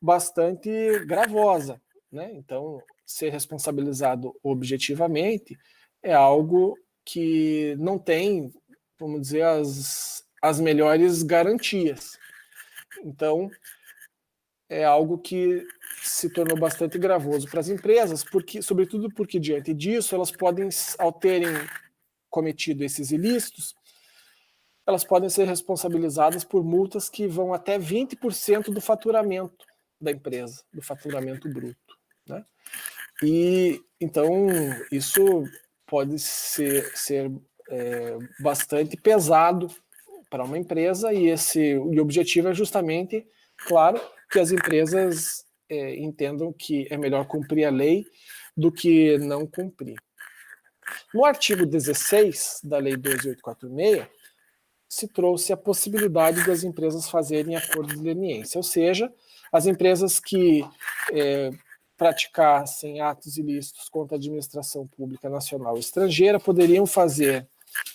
S3: bastante gravosa, né? Então, ser responsabilizado objetivamente é algo que não tem, vamos dizer, as melhores garantias. Então, é algo que se tornou bastante gravoso para as empresas, sobretudo porque, diante disso, elas podem, ao terem cometido esses ilícitos, elas podem ser responsabilizadas por multas que vão até 20% do faturamento da empresa, do faturamento bruto, né? E, então, isso pode ser bastante pesado para uma empresa, e o objetivo é justamente, claro, que as empresas entendam que é melhor cumprir a lei do que não cumprir. No artigo 16 da Lei 12846, se trouxe a possibilidade das empresas fazerem acordos de leniência, ou seja, as empresas que praticassem atos ilícitos contra a administração pública nacional ou estrangeira poderiam fazer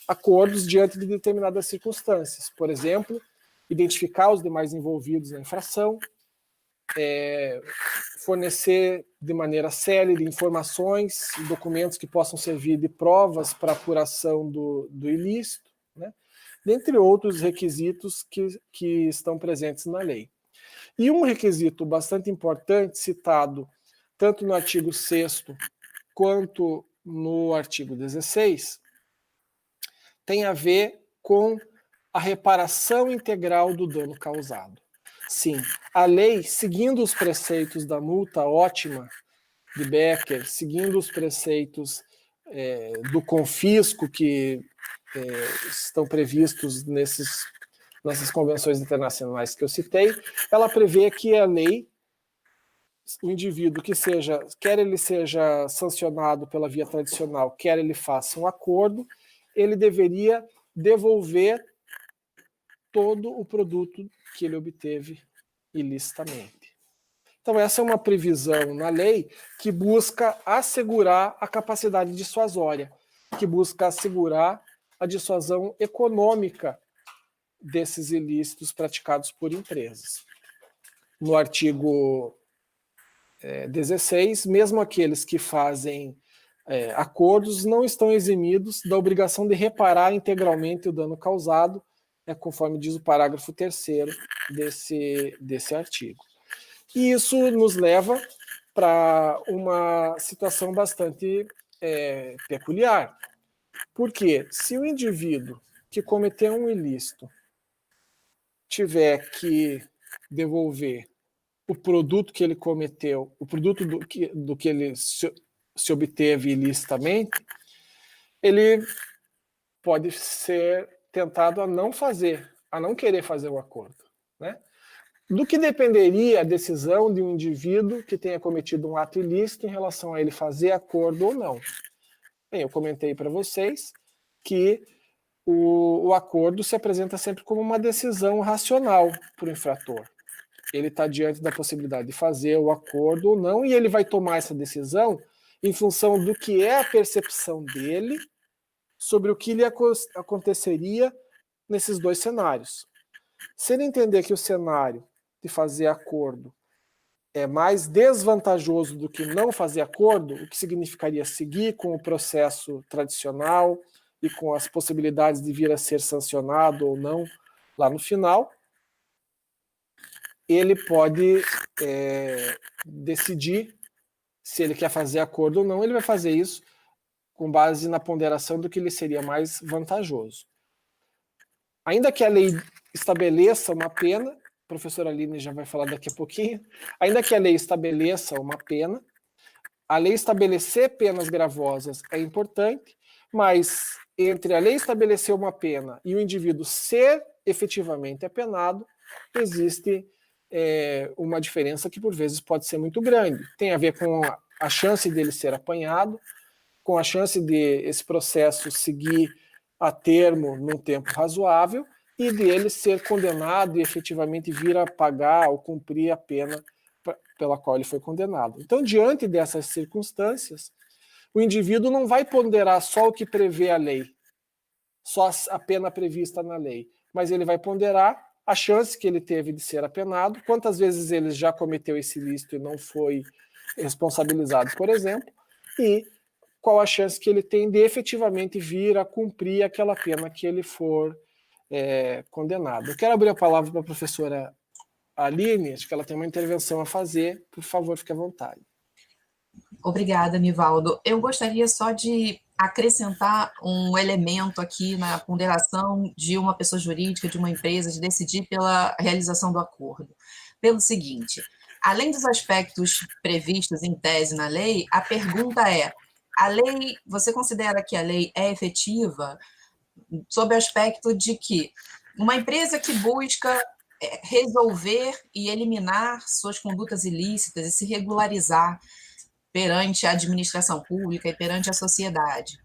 S3: acordos diante de determinadas circunstâncias. Por exemplo, identificar os demais envolvidos na infração, fornecer de maneira célere informações e documentos que possam servir de provas para a apuração do ilícito, né? Dentre outros requisitos que estão presentes na lei. E um requisito bastante importante, citado tanto no artigo 6º quanto no artigo 16, tem a ver com a reparação integral do dano causado. Sim, a lei, seguindo os preceitos da multa ótima de Becker, seguindo os preceitos do confisco que estão previstos nessas convenções internacionais que eu citei, ela prevê que a lei, o indivíduo quer ele seja sancionado pela via tradicional, quer ele faça um acordo, ele deveria devolver todo o produto que ele obteve ilicitamente. Então, essa é uma previsão na lei que busca assegurar a capacidade dissuasória, que busca assegurar a dissuasão econômica desses ilícitos praticados por empresas. No artigo 16, mesmo aqueles que fazem acordos não estão eximidos da obrigação de reparar integralmente o dano causado, conforme diz o parágrafo 3º desse artigo. E isso nos leva para uma situação bastante peculiar. Porque se o indivíduo que cometeu um ilícito tiver que devolver o produto que ele cometeu, o produto do que ele se obteve ilicitamente, ele pode ser tentado a não querer fazer o acordo, né? Do que dependeria a decisão de um indivíduo que tenha cometido um ato ilícito em relação a ele fazer acordo ou não? Bem, eu comentei para vocês que o acordo se apresenta sempre como uma decisão racional para o infrator. Ele está diante da possibilidade de fazer o acordo ou não, e ele vai tomar essa decisão em função do que é a percepção dele sobre o que lhe aconteceria nesses dois cenários. Se ele entender que o cenário de fazer acordo é mais desvantajoso do que não fazer acordo, o que significaria seguir com o processo tradicional e com as possibilidades de vir a ser sancionado ou não lá no final, ele pode decidir se ele quer fazer acordo ou não. Ele vai fazer isso com base na ponderação do que lhe seria mais vantajoso. Ainda que a lei estabeleça uma pena, a professora Aline já vai falar daqui a pouquinho, ainda que a lei estabeleça uma pena, a lei estabelecer penas gravosas é importante, mas entre a lei estabelecer uma pena e o indivíduo ser efetivamente apenado, existe uma diferença que por vezes pode ser muito grande. Tem a ver com a chance dele ser apanhado, com a chance de esse processo seguir a termo num tempo razoável e de ele ser condenado e efetivamente vir a pagar ou cumprir a pena pela qual ele foi condenado. Então, diante dessas circunstâncias, o indivíduo não vai ponderar só o que prevê a lei, só a pena prevista na lei, mas ele vai ponderar a chance que ele teve de ser apenado, quantas vezes ele já cometeu esse ilícito e não foi responsabilizado, por exemplo, e qual a chance que ele tem de efetivamente vir a cumprir aquela pena que ele for condenado. Eu quero abrir a palavra para a professora Aline, acho que ela tem uma intervenção a fazer, por favor, fique à vontade.
S2: Obrigada, Nivaldo. Eu gostaria só de acrescentar um elemento aqui na ponderação de uma pessoa jurídica, de uma empresa, de decidir pela realização do acordo. Pelo seguinte, além dos aspectos previstos em tese na lei, a pergunta é, a lei, você considera que a lei é efetiva sob o aspecto de que uma empresa que busca resolver e eliminar suas condutas ilícitas e se regularizar perante a administração pública e perante a sociedade.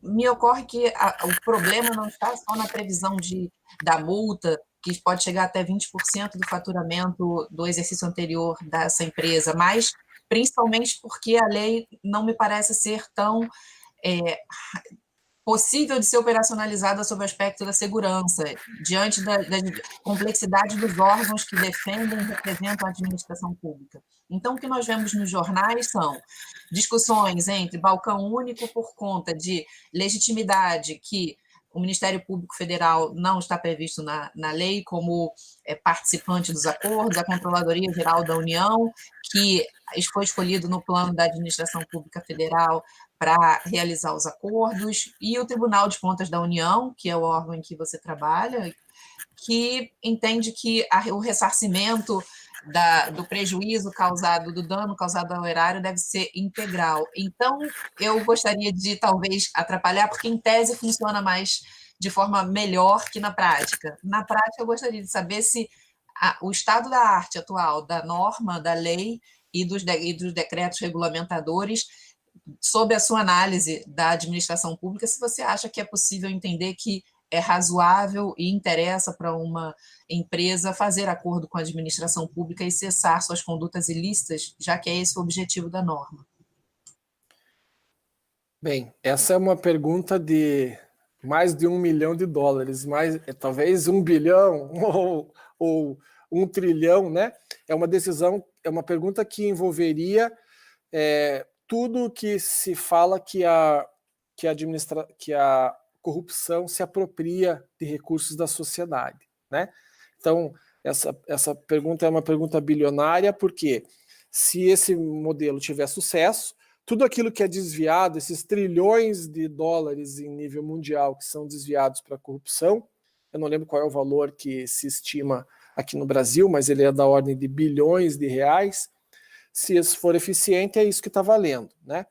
S2: Me ocorre que o problema não está só na previsão da multa, que pode chegar até 20% do faturamento do exercício anterior dessa empresa, mas principalmente porque a lei não me parece ser tão possível de ser operacionalizada sob o aspecto da segurança, diante da complexidade dos órgãos que defendem e representam a administração pública. Então, o que nós vemos nos jornais são discussões entre balcão único por conta de legitimidade que o Ministério Público Federal não está previsto na lei como participante dos acordos, a Controladoria Geral da União, que foi escolhido no plano da Administração Pública Federal para realizar os acordos, e o Tribunal de Contas da União, que é o órgão em que você trabalha, que entende que o ressarcimento do prejuízo causado, do dano causado ao erário deve ser integral. Então, eu gostaria de, talvez, atrapalhar, porque em tese funciona mais de forma melhor que na prática. Na prática, eu gostaria de saber se o estado da arte atual, da norma, da lei e dos decretos regulamentadores, sob a sua análise da administração pública, se você acha que é possível entender que é razoável e interessa para uma empresa fazer acordo com a administração pública e cessar suas condutas ilícitas, já que é esse o objetivo da norma.
S3: Bem, essa é uma pergunta de mais de $1 milhão, mais, talvez 1 bilhão ou 1 trilhão, né? É uma decisão, é uma pergunta que envolveria tudo que se fala que a corrupção se apropria de recursos da sociedade, né? Então, essa pergunta é uma pergunta bilionária, porque se esse modelo tiver sucesso, tudo aquilo que é desviado, esses trilhões de dólares em nível mundial que são desviados para a corrupção, eu não lembro qual é o valor que se estima aqui no Brasil, mas ele é da ordem de bilhões de reais. Se isso for eficiente, é isso que está valendo, né?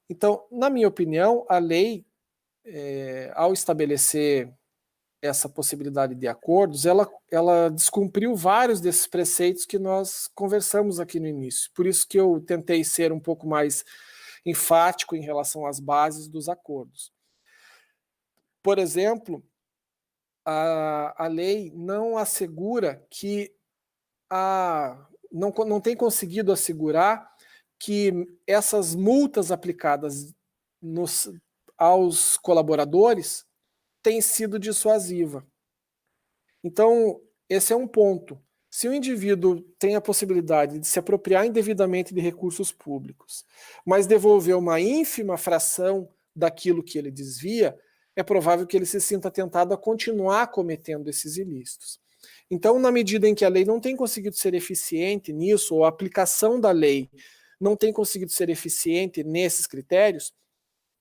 S3: Então, na minha opinião, a lei, ao estabelecer essa possibilidade de acordos, ela descumpriu vários desses preceitos que nós conversamos aqui no início. Por isso que eu tentei ser um pouco mais enfático em relação às bases dos acordos. Por exemplo, a lei não assegura que não tem conseguido assegurar que essas multas aplicadas aos colaboradores têm sido dissuasiva. Então, esse é um ponto. Se o indivíduo tem a possibilidade de se apropriar indevidamente de recursos públicos, mas devolver uma ínfima fração daquilo que ele desvia, é provável que ele se sinta tentado a continuar cometendo esses ilícitos. Então, na medida em que a lei não tem conseguido ser eficiente nisso, ou a aplicação da lei não tem conseguido ser eficiente nesses critérios,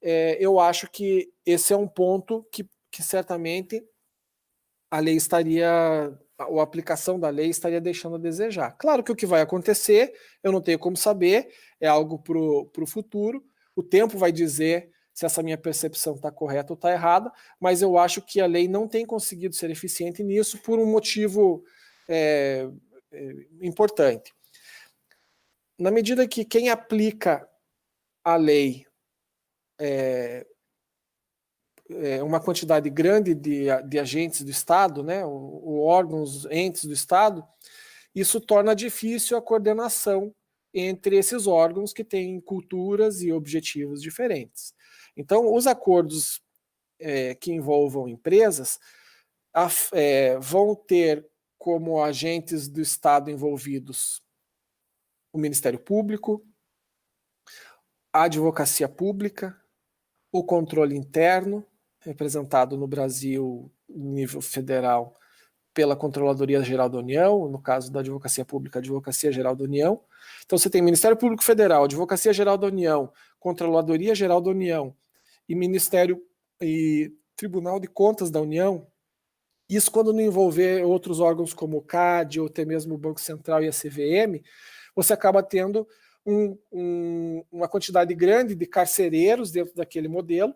S3: eu acho que esse é um ponto que certamente a lei ou a aplicação da lei estaria deixando a desejar. Claro que o que vai acontecer, eu não tenho como saber, é algo para o futuro, o tempo vai dizer se essa minha percepção está correta ou está errada, mas eu acho que a lei não tem conseguido ser eficiente nisso por um motivo importante. Na medida que quem aplica a lei uma quantidade grande de agentes do Estado, né, órgãos, entes do Estado, isso torna difícil a coordenação entre esses órgãos que têm culturas e objetivos diferentes. Então, os acordos que envolvam empresas vão ter como agentes do Estado envolvidos o Ministério Público, a Advocacia Pública, o controle interno, representado no Brasil, em nível federal, pela Controladoria Geral da União, no caso da Advocacia Pública, a Advocacia Geral da União. Então você tem Ministério Público Federal, Advocacia Geral da União, Controladoria Geral da União e Ministério e Tribunal de Contas da União. Isso quando não envolver outros órgãos como o CAD ou até mesmo o Banco Central e a CVM, você acaba tendo uma quantidade grande de carcereiros dentro daquele modelo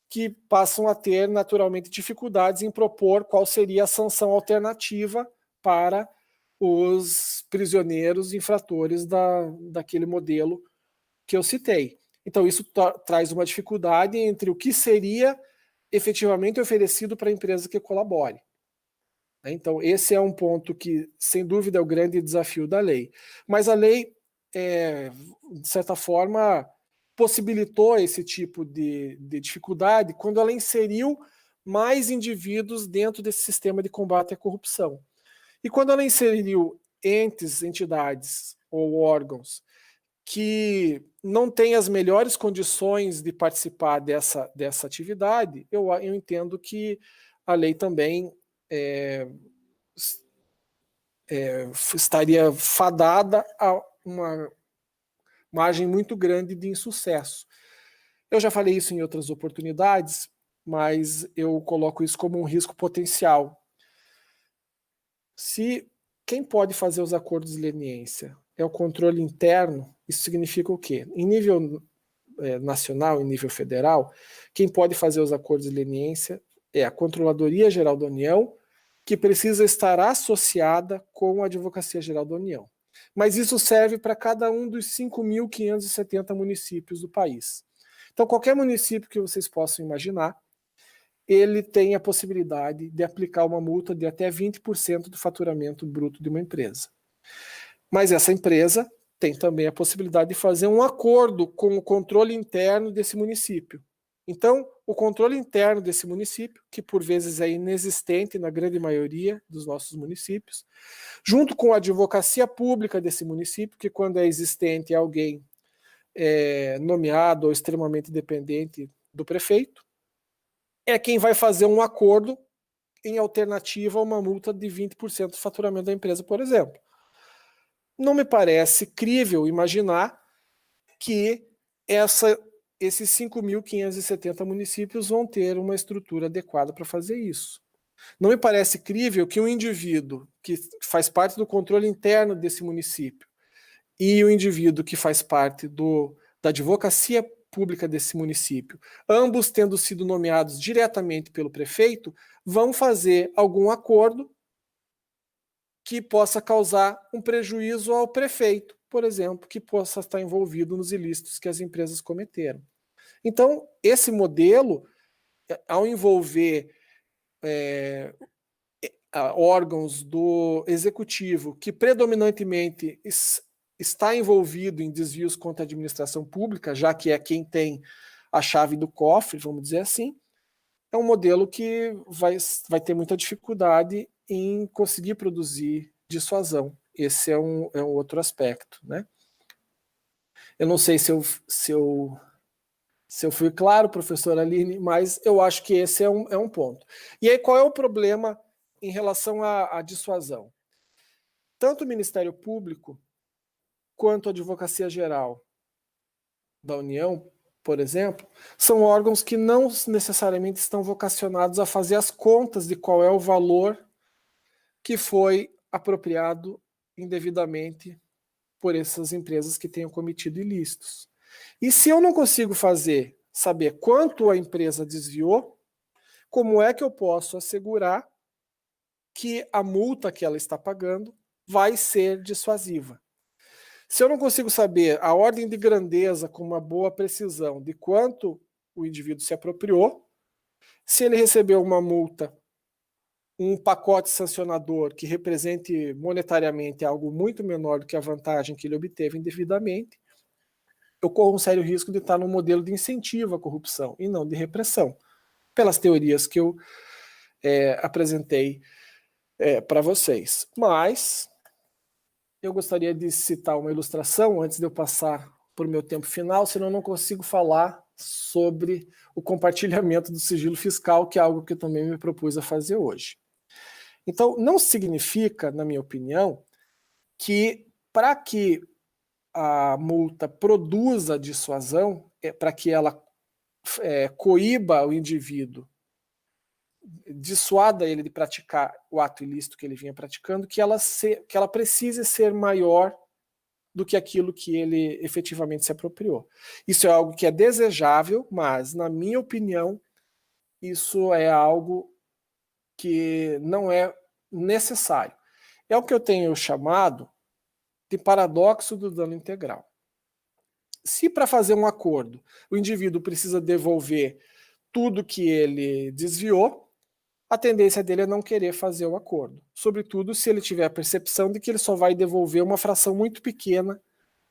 S3: que passam a ter naturalmente dificuldades em propor qual seria a sanção alternativa para os prisioneiros infratores daquele modelo que eu citei. Então isso traz uma dificuldade entre o que seria efetivamente oferecido para a empresa que colabore. Então esse é um ponto que, sem dúvida, é o grande desafio da lei. Mas a lei, de certa forma, possibilitou esse tipo de dificuldade quando ela inseriu mais indivíduos dentro desse sistema de combate à corrupção. E quando ela inseriu entidades ou órgãos que não têm as melhores condições de participar dessa atividade, eu entendo que a lei também estaria fadada a uma margem muito grande de insucesso. Eu já falei isso em outras oportunidades, mas eu coloco isso como um risco potencial. Se quem pode fazer os acordos de leniência é o controle interno, isso significa o quê? Em nível nacional, em nível federal, quem pode fazer os acordos de leniência é a Controladoria Geral da União, que precisa estar associada com a Advocacia Geral da União. Mas isso serve para cada um dos 5.570 municípios do país. Então, qualquer município que vocês possam imaginar, ele tem a possibilidade de aplicar uma multa de até 20% do faturamento bruto de uma empresa. Mas essa empresa tem também a possibilidade de fazer um acordo com o controle interno desse município. Então, o controle interno desse município, que por vezes é inexistente na grande maioria dos nossos municípios, junto com a advocacia pública desse município, que quando é existente é alguém nomeado ou extremamente dependente do prefeito, é quem vai fazer um acordo em alternativa a uma multa de 20% do faturamento da empresa, por exemplo. Não me parece crível imaginar que esses 5.570 municípios vão ter uma estrutura adequada para fazer isso. Não me parece crível que um indivíduo que faz parte do controle interno desse município e o indivíduo que faz parte da advocacia pública desse município, ambos tendo sido nomeados diretamente pelo prefeito, vão fazer algum acordo que possa causar um prejuízo ao prefeito, por exemplo, que possa estar envolvido nos ilícitos que as empresas cometeram. Então, esse modelo, ao envolver órgãos do executivo que predominantemente está envolvido em desvios contra a administração pública, já que é quem tem a chave do cofre, vamos dizer assim, é um modelo que vai ter muita dificuldade em conseguir produzir dissuasão. Esse é um outro aspecto, né? Eu não sei se eu fui claro, professora Aline, mas eu acho que esse é um ponto. E aí, qual é o problema em relação à dissuasão? Tanto o Ministério Público quanto a Advocacia Geral da União, por exemplo, são órgãos que não necessariamente estão vocacionados a fazer as contas de qual é o valor que foi apropriado indevidamente por essas empresas que tenham cometido ilícitos. E se eu não consigo saber quanto a empresa desviou, como é que eu posso assegurar que a multa que ela está pagando vai ser dissuasiva? Se eu não consigo saber a ordem de grandeza com uma boa precisão de quanto o indivíduo se apropriou, se ele recebeu uma multa, um pacote sancionador que represente monetariamente algo muito menor do que a vantagem que ele obteve indevidamente, eu corro um sério risco de estar num modelo de incentivo à corrupção e não de repressão, pelas teorias que eu apresentei para vocês. Mas eu gostaria de citar uma ilustração antes de eu passar para o meu tempo final, senão eu não consigo falar sobre o compartilhamento do sigilo fiscal, que é algo que eu também me propus a fazer hoje. Então, não significa, na minha opinião, que para que a multa produza dissuasão, para que ela coíba o indivíduo, dissuada ele de praticar o ato ilícito que ele vinha praticando, que ela precise ser maior do que aquilo que ele efetivamente se apropriou. Isso é algo que é desejável, mas, na minha opinião, isso é algo que não é necessário. É o que eu tenho chamado de paradoxo do dano integral. Se para fazer um acordo o indivíduo precisa devolver tudo que ele desviou, a tendência dele é não querer fazer o acordo. Sobretudo se ele tiver a percepção de que ele só vai devolver uma fração muito pequena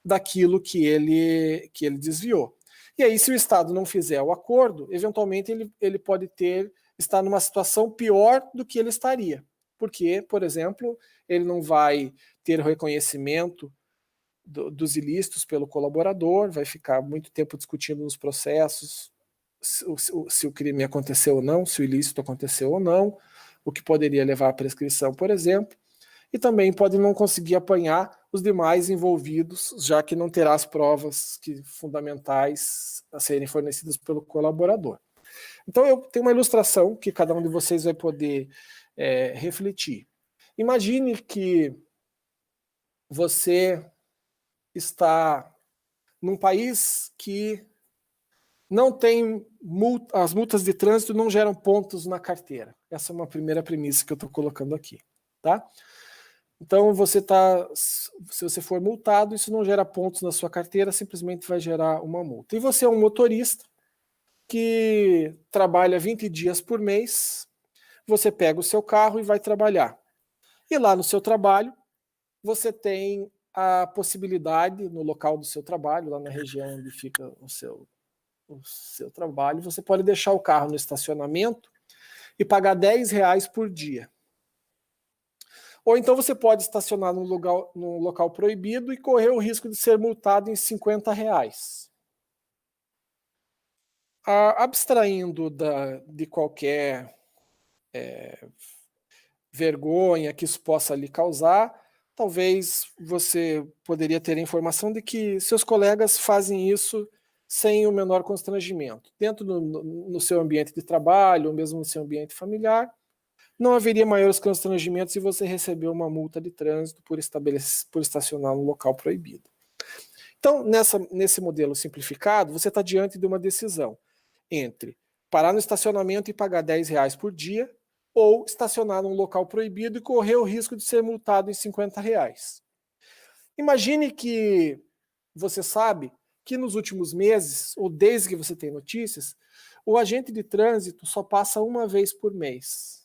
S3: daquilo que ele desviou. E aí, se o Estado não fizer o acordo, eventualmente ele pode estar numa situação pior do que ele estaria. Porque, por exemplo, ele não vai ter o reconhecimento dos ilícitos pelo colaborador, vai ficar muito tempo discutindo nos processos se o crime aconteceu ou não, se o ilícito aconteceu ou não, o que poderia levar à prescrição, por exemplo, e também pode não conseguir apanhar os demais envolvidos, já que não terá as provas fundamentais a serem fornecidas pelo colaborador. Então, eu tenho uma ilustração que cada um de vocês vai poder refletir. Imagine que você está num país que não tem as multas de trânsito não geram pontos na carteira. Essa é uma primeira premissa que eu estou colocando aqui, tá? Então se você for multado, isso não gera pontos na sua carteira, simplesmente vai gerar uma multa. E você é um motorista que trabalha 20 dias por mês, você pega o seu carro e vai trabalhar. E lá no seu trabalho, você tem a possibilidade, no local do seu trabalho, lá na região onde fica o seu o seu trabalho, você pode deixar o carro no estacionamento e pagar R$10 por dia. Ou então você pode estacionar num local proibido e correr o risco de ser multado em R$50. Abstraindo de qualquer vergonha que isso possa lhe causar, talvez você poderia ter a informação de que seus colegas fazem isso sem o menor constrangimento. Dentro no seu ambiente de trabalho, ou mesmo no seu ambiente familiar, não haveria maiores constrangimentos se você receber uma multa de trânsito por estacionar no local proibido. Então, nesse modelo simplificado, você está diante de uma decisão entre parar no estacionamento e pagar R$10 por dia, ou estacionar num local proibido e correr o risco de ser multado em R$50. Imagine que você sabe que nos últimos meses, ou desde que você tem notícias, o agente de trânsito só passa uma vez por mês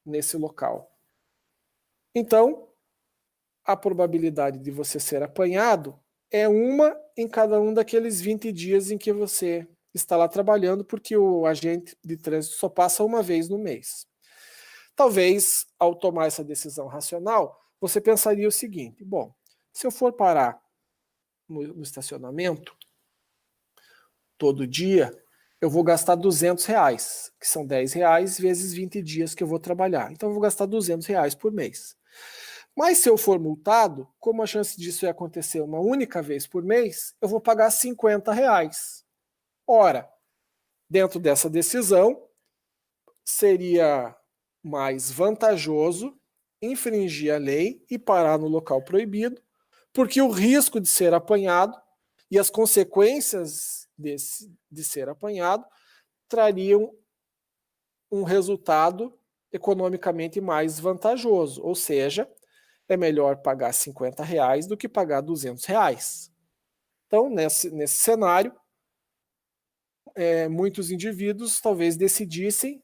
S3: nesse local. Então, a probabilidade de você ser apanhado é uma em cada um daqueles 20 dias em que você está lá trabalhando, porque o agente de trânsito só passa uma vez no mês. Talvez, ao tomar essa decisão racional, você pensaria o seguinte: bom, se eu for parar no estacionamento todo dia, eu vou gastar R$200, que são R$10 vezes 20 dias que eu vou trabalhar. Então eu vou gastar R$200 por mês. Mas se eu for multado, como a chance disso ia acontecer uma única vez por mês, eu vou pagar R$50. Ora, dentro dessa decisão, seria mais vantajoso infringir a lei e parar no local proibido, porque o risco de ser apanhado e as consequências de ser apanhado trariam um resultado economicamente mais vantajoso, ou seja, é melhor pagar R$50 do que pagar R$200. Então, nesse cenário, muitos indivíduos talvez decidissem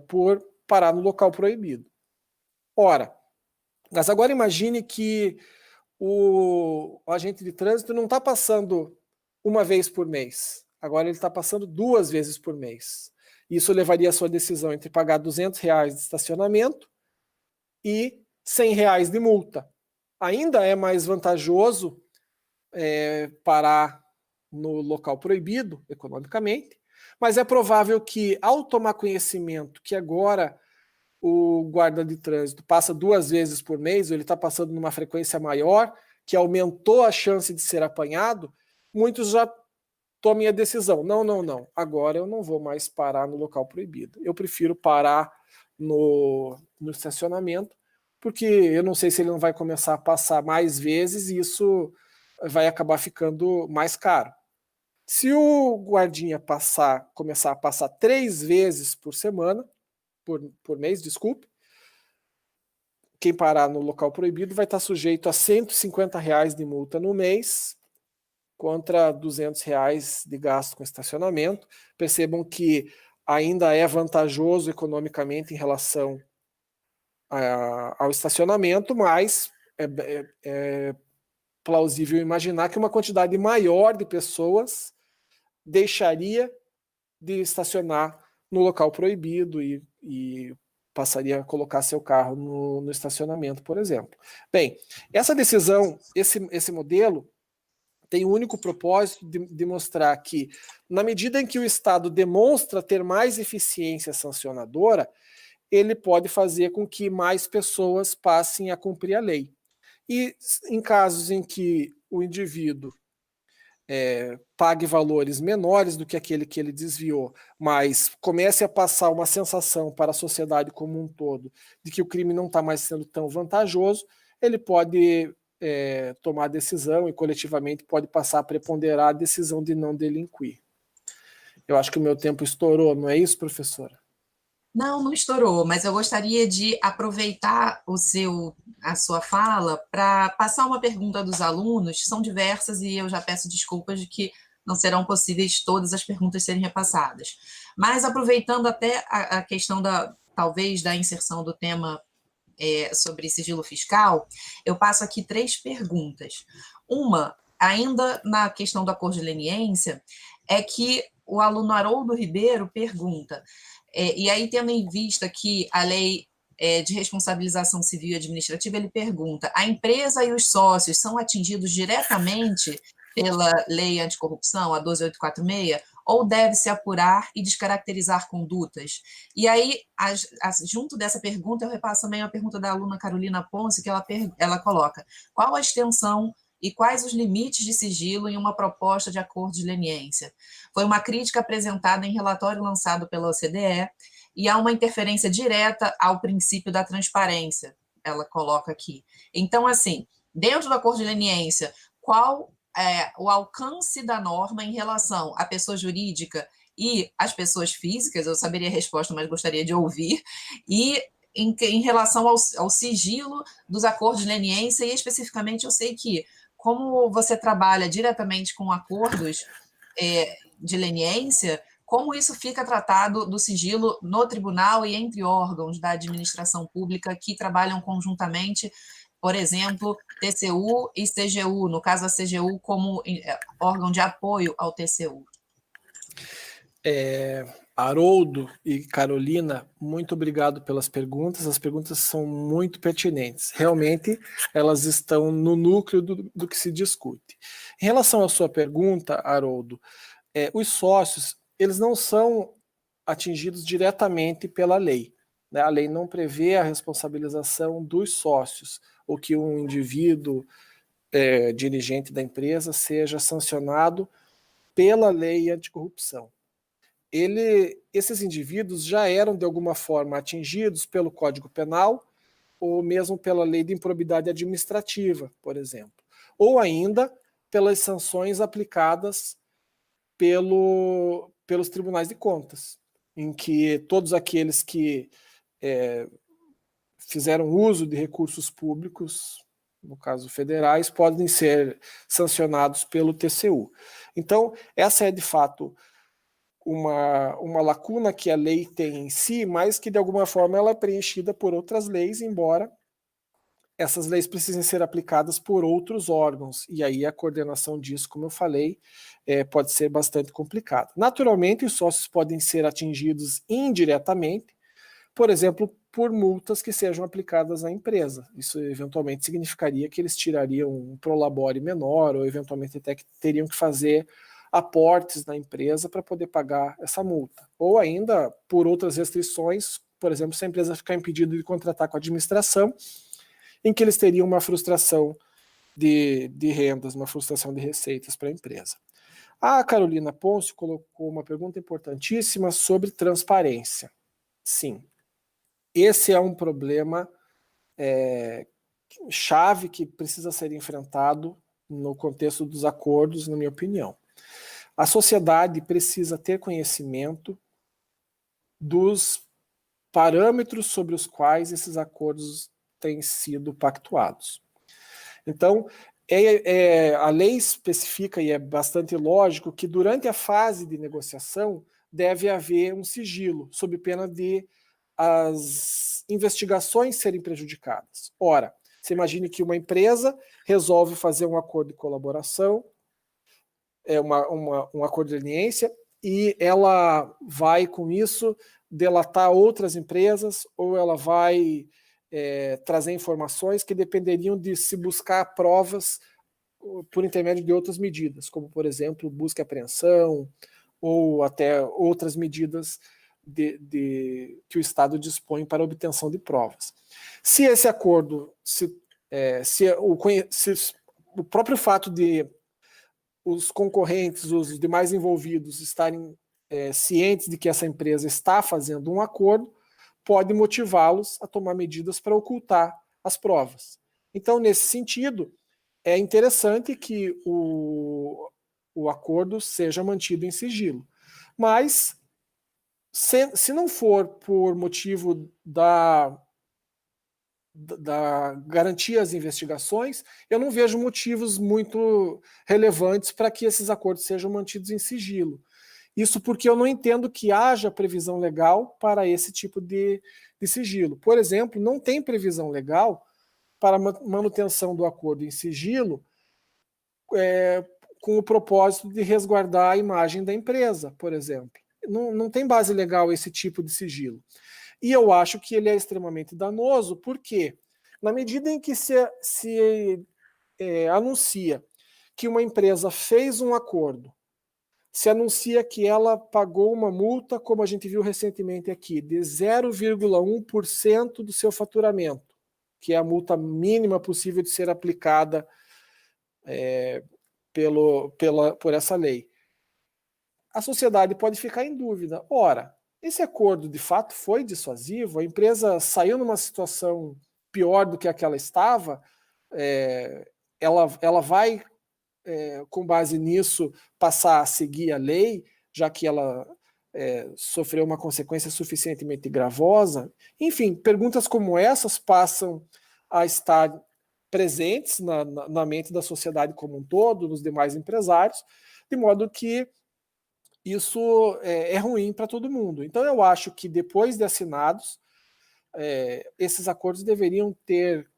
S3: por parar no local proibido. Ora, mas agora imagine que o agente de trânsito não está passando uma vez por mês. Agora ele está passando 2 vezes por mês. Isso levaria a sua decisão entre pagar R$200 de estacionamento e R$100 de multa. Ainda é mais vantajoso parar no local proibido, economicamente, mas é provável que, ao tomar conhecimento que agora o guarda de trânsito passa 2 vezes por mês, ou ele está passando numa frequência maior, que aumentou a chance de ser apanhado, muitos já tomem a decisão: não, agora eu não vou mais parar no local proibido. Eu prefiro parar no estacionamento, porque eu não sei se ele não vai começar a passar mais vezes e isso vai acabar ficando mais caro. Se o guardinha começar a passar 3 vezes por semana, por mês, desculpe, quem parar no local proibido vai estar sujeito a R$150 de multa no mês, contra R$200 de gasto com estacionamento. Percebam que ainda é vantajoso economicamente em relação ao estacionamento, mas é plausível imaginar que uma quantidade maior de pessoas deixaria de estacionar no local proibido e passaria a colocar seu carro no estacionamento, por exemplo. Bem, essa decisão, esse modelo, tem o único propósito de mostrar que, na medida em que o Estado demonstra ter mais eficiência sancionadora, ele pode fazer com que mais pessoas passem a cumprir a lei. E em casos em que o indivíduo pague valores menores do que aquele que ele desviou, mas comece a passar uma sensação para a sociedade como um todo de que o crime não está mais sendo tão vantajoso, ele pode tomar a decisão e coletivamente pode passar a preponderar a decisão de não delinquir. Eu acho que o meu tempo estourou, não é isso, professora?
S2: Não estourou, mas eu gostaria de aproveitar a sua fala para passar uma pergunta dos alunos. São diversas e eu já peço desculpas de que não serão possíveis todas as perguntas serem repassadas. Mas aproveitando até a questão talvez da inserção do tema sobre sigilo fiscal, eu passo aqui 3 perguntas. Uma ainda na questão do acordo de leniência, é que o aluno Haroldo Ribeiro pergunta, e aí tendo em vista que a lei de responsabilização civil e administrativa, ele pergunta, a empresa e os sócios são atingidos diretamente pela lei anticorrupção, a 12846, ou deve-se apurar e descaracterizar condutas? E aí, junto dessa pergunta, eu repasso também a pergunta da aluna Carolina Ponce, que ela coloca, qual a extensão e quais os limites de sigilo em uma proposta de acordo de leniência? Foi uma crítica apresentada em relatório lançado pela OCDE, e há uma interferência direta ao princípio da transparência, ela coloca aqui. Então, assim, dentro do acordo de leniência, qual é o alcance da norma em relação à pessoa jurídica e às pessoas físicas? Eu saberia a resposta, mas gostaria de ouvir. E em relação ao sigilo dos acordos de leniência, e especificamente eu sei que, como você trabalha diretamente com acordos de leniência, como isso fica tratado do sigilo no tribunal e entre órgãos da administração pública que trabalham conjuntamente, por exemplo, TCU e CGU, no caso a CGU como órgão de apoio ao TCU?
S3: Haroldo e Carolina, muito obrigado pelas perguntas. As perguntas são muito pertinentes. Realmente, elas estão no núcleo do que se discute. Em relação à sua pergunta, Haroldo, os sócios, eles não são atingidos diretamente pela lei, né? A lei não prevê a responsabilização dos sócios, ou que um indivíduo dirigente da empresa seja sancionado pela lei anticorrupção. Esses indivíduos já eram, de alguma forma, atingidos pelo Código Penal, ou mesmo pela lei de improbidade administrativa, por exemplo, ou ainda pelas sanções aplicadas pelos tribunais de contas, em que todos aqueles que fizeram uso de recursos públicos, no caso federais, podem ser sancionados pelo TCU. Então, essa é de fato uma lacuna que a lei tem em si, mas que de alguma forma ela é preenchida por outras leis, embora essas leis precisem ser aplicadas por outros órgãos, e aí a coordenação disso, como eu falei, pode ser bastante complicada. Naturalmente, os sócios podem ser atingidos indiretamente, por exemplo, por multas que sejam aplicadas à empresa. Isso eventualmente significaria que eles tirariam um prolabore menor, ou eventualmente até que teriam que fazer aportes na empresa para poder pagar essa multa. Ou ainda por outras restrições, por exemplo, se a empresa ficar impedida de contratar com a administração, em que eles teriam uma frustração de rendas, uma frustração de receitas para a empresa. A Carolina Ponce colocou uma pergunta importantíssima sobre transparência. Sim, esse é um problema chave que precisa ser enfrentado no contexto dos acordos, na minha opinião. A sociedade precisa ter conhecimento dos parâmetros sobre os quais esses acordos têm sido pactuados. Então, a lei especifica, e é bastante lógico, que durante a fase de negociação deve haver um sigilo, sob pena de as investigações serem prejudicadas. Ora, você imagine que uma empresa resolve fazer um acordo de colaboração, um acordo de leniência, e ela vai, com isso, delatar outras empresas, ou ela vai trazer informações que dependeriam de se buscar provas por intermédio de outras medidas, como, por exemplo, busca e apreensão, ou até outras medidas que o Estado dispõe para obtenção de provas. Se esse acordo, se o próprio fato de os concorrentes, os demais envolvidos estarem cientes de que essa empresa está fazendo um acordo, pode motivá-los a tomar medidas para ocultar as provas. Então, nesse sentido, é interessante que o acordo seja mantido em sigilo. Mas, se não for por motivo da garantia às investigações, eu não vejo motivos muito relevantes para que esses acordos sejam mantidos em sigilo. Isso porque eu não entendo que haja previsão legal para esse tipo de sigilo. Por exemplo, não tem previsão legal para manutenção do acordo em sigilo com o propósito de resguardar a imagem da empresa, por exemplo. Não tem base legal esse tipo de sigilo. E eu acho que ele é extremamente danoso, porque na medida em que se anuncia que uma empresa fez um acordo, se anuncia que ela pagou uma multa, como a gente viu recentemente aqui, de 0,1% do seu faturamento, que é a multa mínima possível de ser aplicada por essa lei. A sociedade pode ficar em dúvida. Ora, esse acordo de fato foi dissuasivo? A empresa saiu numa situação pior do que aquela estava? Ela vai, com base nisso, passar a seguir a lei, já que ela sofreu uma consequência suficientemente gravosa? Enfim, perguntas como essas passam a estar presentes na mente da sociedade como um todo, nos demais empresários, de modo que isso é ruim para todo mundo. Então, eu acho que depois de assinados, esses acordos deveriam ter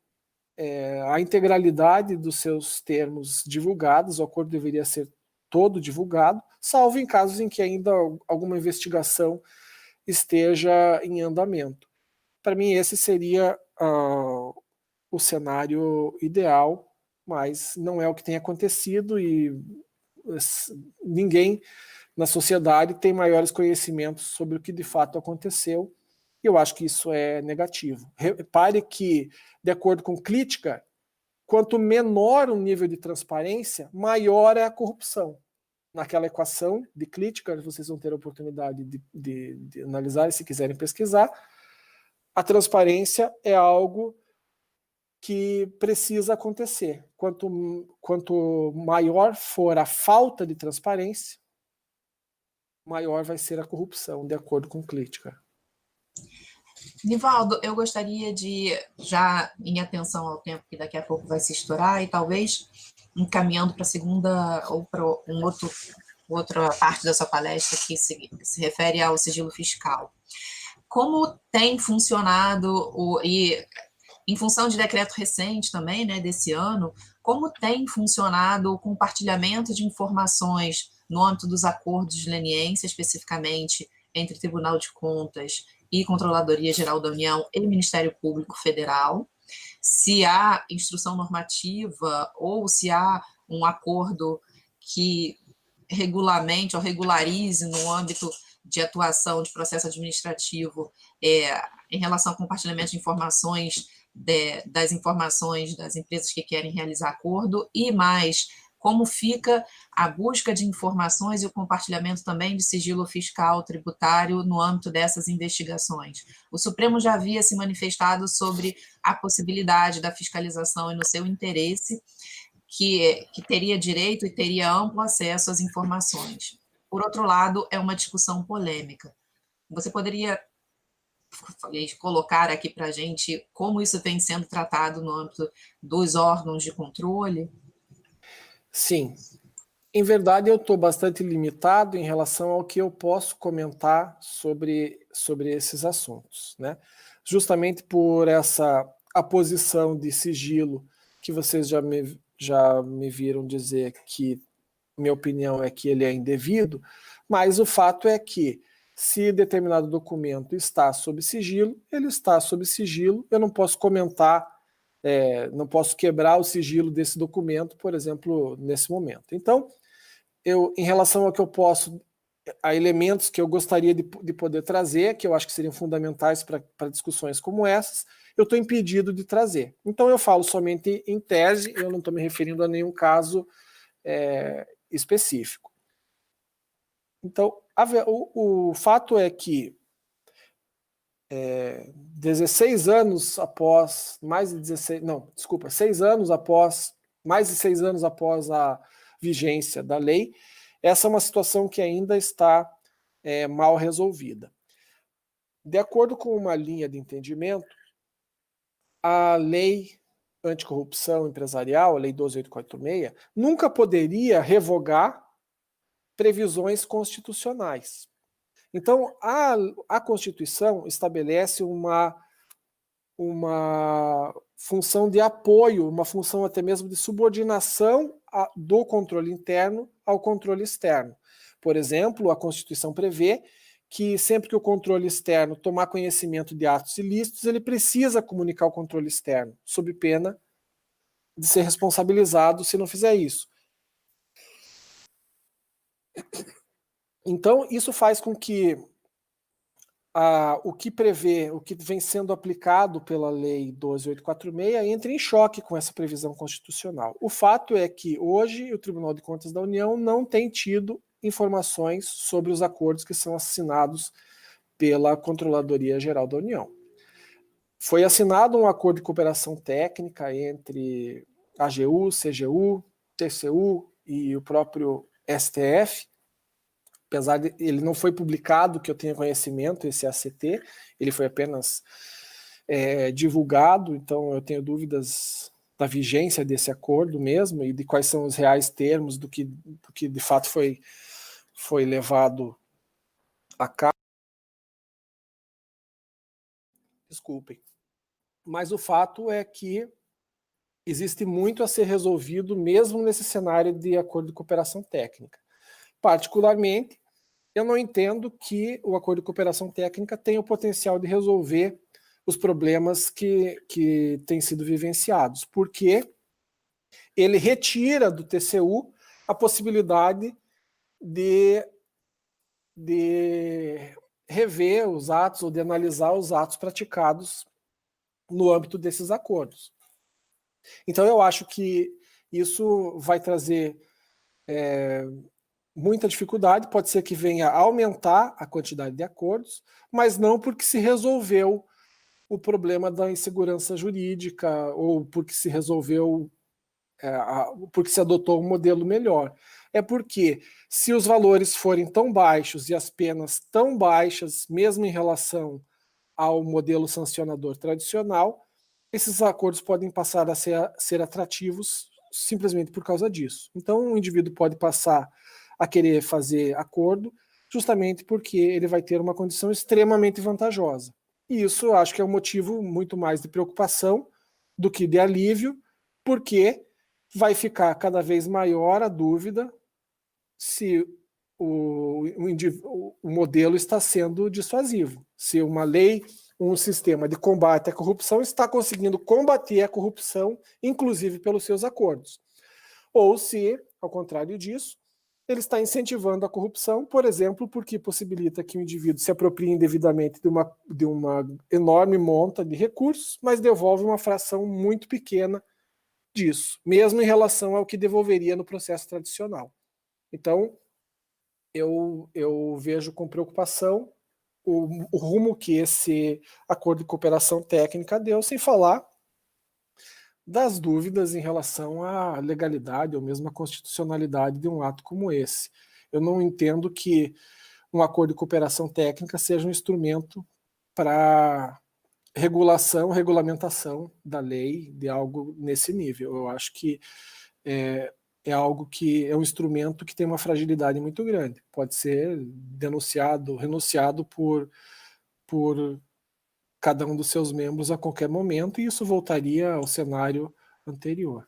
S3: a integralidade dos seus termos divulgados, o acordo deveria ser todo divulgado, salvo em casos em que ainda alguma investigação esteja em andamento. Para mim, esse seria o cenário ideal, mas não é o que tem acontecido e ninguém na sociedade tem maiores conhecimentos sobre o que de fato aconteceu. E eu acho que isso é negativo. Repare que, de acordo com Klitschko, quanto menor o nível de transparência, maior é a corrupção. Naquela equação de Klitschko, vocês vão ter a oportunidade de analisar e se quiserem pesquisar, a transparência é algo que precisa acontecer. Quanto maior for a falta de transparência, maior vai ser a corrupção, de acordo com Klitschko.
S2: Nivaldo, eu gostaria de, já em atenção ao tempo que daqui a pouco vai se estourar, e talvez encaminhando para a segunda ou para outra parte da sua palestra que se refere ao sigilo fiscal. Como tem funcionado, e em função de decreto recente também, né, desse ano, como tem funcionado o compartilhamento de informações no âmbito dos acordos de leniência, especificamente entre Tribunal de Contas e Controladoria Geral da União e Ministério Público Federal, se há instrução normativa ou se há um acordo que regulamente ou regularize no âmbito de atuação de processo administrativo em relação ao compartilhamento de informações, das informações das empresas que querem realizar acordo, e mais, como fica a busca de informações e o compartilhamento também de sigilo fiscal tributário no âmbito dessas investigações. O Supremo já havia se manifestado sobre a possibilidade da fiscalização e no seu interesse, que teria direito e teria amplo acesso às informações. Por outro lado, é uma discussão polêmica. Você poderia colocar aqui para a gente como isso vem sendo tratado no âmbito dos órgãos de controle?
S3: Sim. Em verdade, eu estou bastante limitado em relação ao que eu posso comentar sobre esses assuntos, né? Justamente por essa aposição de sigilo que vocês já me viram dizer que minha opinião é que ele é indevido, mas o fato é que se determinado documento está sob sigilo, ele está sob sigilo, eu não posso comentar, não posso quebrar o sigilo desse documento, por exemplo, nesse momento. Então, em relação ao que eu posso, a elementos que eu gostaria de poder trazer, que eu acho que seriam fundamentais para discussões como essas, eu estou impedido de trazer. Então, eu falo somente em tese, eu não estou me referindo a nenhum caso específico. Então, o fato é que 6 anos após mais de 6 anos após a vigência da lei, essa é uma situação que ainda está mal resolvida. De acordo com uma linha de entendimento, a lei anticorrupção empresarial, a lei 12.846, nunca poderia revogar previsões constitucionais. Então, a Constituição estabelece uma função de apoio, uma função até mesmo de subordinação do controle interno ao controle externo. Por exemplo, a Constituição prevê que sempre que o controle externo tomar conhecimento de atos ilícitos, ele precisa comunicar ao controle externo, sob pena de ser responsabilizado se não fizer isso. Então, isso faz com que o que prevê, o que vem sendo aplicado pela Lei 12.846 entre em choque com essa previsão constitucional. O fato é que hoje o Tribunal de Contas da União não tem tido informações sobre os acordos que são assinados pela Controladoria Geral da União. Foi assinado um acordo de cooperação técnica entre AGU, CGU, TCU e o próprio STF. Apesar de ele não foi publicado, que eu tenha conhecimento, esse ACT, ele foi apenas divulgado, então eu tenho dúvidas da vigência desse acordo mesmo e de quais são os reais termos do que de fato foi levado a cabo. Desculpem. Mas o fato é que existe muito a ser resolvido mesmo nesse cenário de acordo de cooperação técnica. Particularmente, eu não entendo que o acordo de cooperação técnica tenha o potencial de resolver os problemas que têm sido vivenciados, porque ele retira do TCU a possibilidade de rever os atos ou de analisar os atos praticados no âmbito desses acordos. Então, eu acho que isso vai trazer muita dificuldade, pode ser que venha a aumentar a quantidade de acordos, mas não porque se resolveu o problema da insegurança jurídica ou porque se resolveu, porque se adotou um modelo melhor. É porque se os valores forem tão baixos e as penas tão baixas, mesmo em relação ao modelo sancionador tradicional, esses acordos podem passar a ser atrativos simplesmente por causa disso. Então, o indivíduo pode passar a querer fazer acordo justamente porque ele vai ter uma condição extremamente vantajosa. E isso acho que é um motivo muito mais de preocupação do que de alívio, porque vai ficar cada vez maior a dúvida se o modelo está sendo dissuasivo, se uma lei, um sistema de combate à corrupção está conseguindo combater a corrupção, inclusive pelos seus acordos. Ou se, ao contrário disso, ele está incentivando a corrupção, por exemplo, porque possibilita que o indivíduo se aproprie indevidamente de uma enorme monta de recursos, mas devolve uma fração muito pequena disso, mesmo em relação ao que devolveria no processo tradicional. Então, eu vejo com preocupação o rumo que esse acordo de cooperação técnica deu, sem falar das dúvidas em relação à legalidade ou mesmo à constitucionalidade de um ato como esse. Eu não entendo que um acordo de cooperação técnica seja um instrumento para regulamentação da lei de algo nesse nível. Eu acho que é algo que é um instrumento que tem uma fragilidade muito grande. Pode ser renunciado por cada um dos seus membros a qualquer momento, e isso voltaria ao cenário anterior.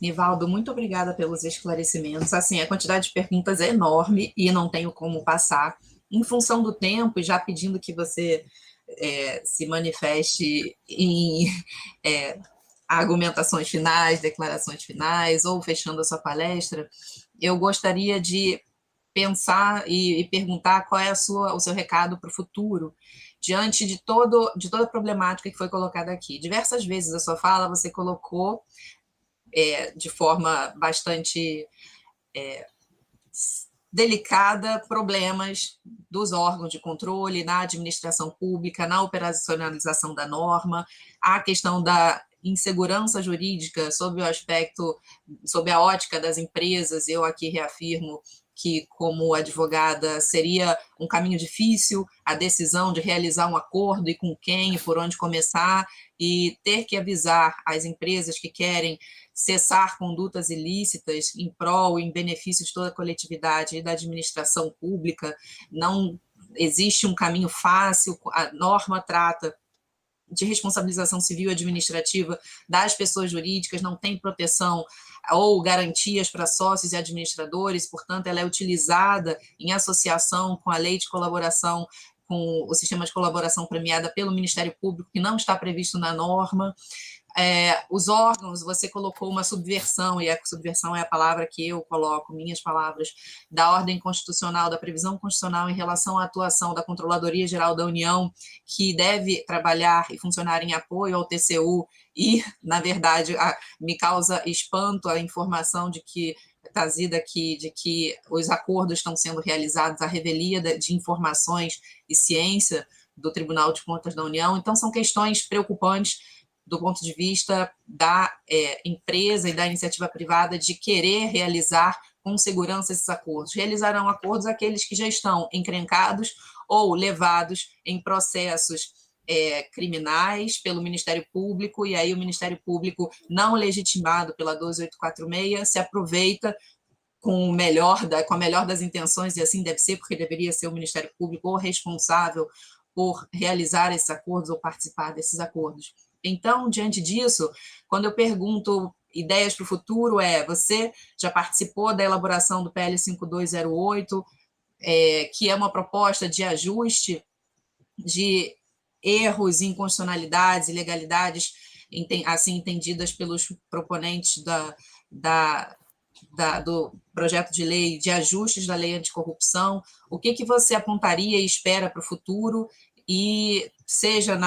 S2: Nivaldo, muito obrigada pelos esclarecimentos. Assim, a quantidade de perguntas é enorme e não tenho como passar. Em função do tempo, e já pedindo que você se manifeste em argumentações finais, declarações finais, ou fechando a sua palestra, eu gostaria de pensar e perguntar qual é o seu recado para o futuro, diante de toda a problemática que foi colocada aqui. Diversas vezes a sua fala você colocou de forma bastante delicada problemas dos órgãos de controle na administração pública, na operacionalização da norma, a questão da insegurança jurídica sob a ótica das empresas. Eu aqui reafirmo que, como advogada, seria um caminho difícil a decisão de realizar um acordo e com quem, e por onde começar, e ter que avisar as empresas que querem cessar condutas ilícitas em prol, em benefício de toda a coletividade e da administração pública. Não existe um caminho fácil, a norma trata de responsabilização civil e administrativa das pessoas jurídicas, não tem proteção ou garantias para sócios e administradores, portanto, ela é utilizada em associação com a lei de colaboração, com o sistema de colaboração premiada pelo Ministério Público, que não está previsto na norma. Os órgãos, você colocou uma subversão, e a subversão é a palavra que eu coloco, minhas palavras, da ordem constitucional, da previsão constitucional em relação à atuação da Controladoria Geral da União, que deve trabalhar e funcionar em apoio ao TCU, e, na verdade, me causa espanto a informação de que, trazida aqui, de que os acordos estão sendo realizados à revelia de informações e ciência do Tribunal de Contas da União. Então, são questões preocupantes do ponto de vista da empresa e da iniciativa privada de querer realizar com segurança esses acordos. Realizarão acordos aqueles que já estão encrencados ou levados em processos criminais pelo Ministério Público, e aí o Ministério Público, não legitimado pela 12846, se aproveita com a melhor das intenções, e assim deve ser, porque deveria ser o Ministério Público o responsável por realizar esses acordos ou participar desses acordos. Então, diante disso, quando eu pergunto ideias para o futuro, você já participou da elaboração do PL 5208, que é uma proposta de ajuste de erros, inconstitucionalidades, ilegalidades, assim entendidas pelos proponentes do projeto de lei de ajustes da lei anticorrupção. O que você apontaria e espera para o futuro, e seja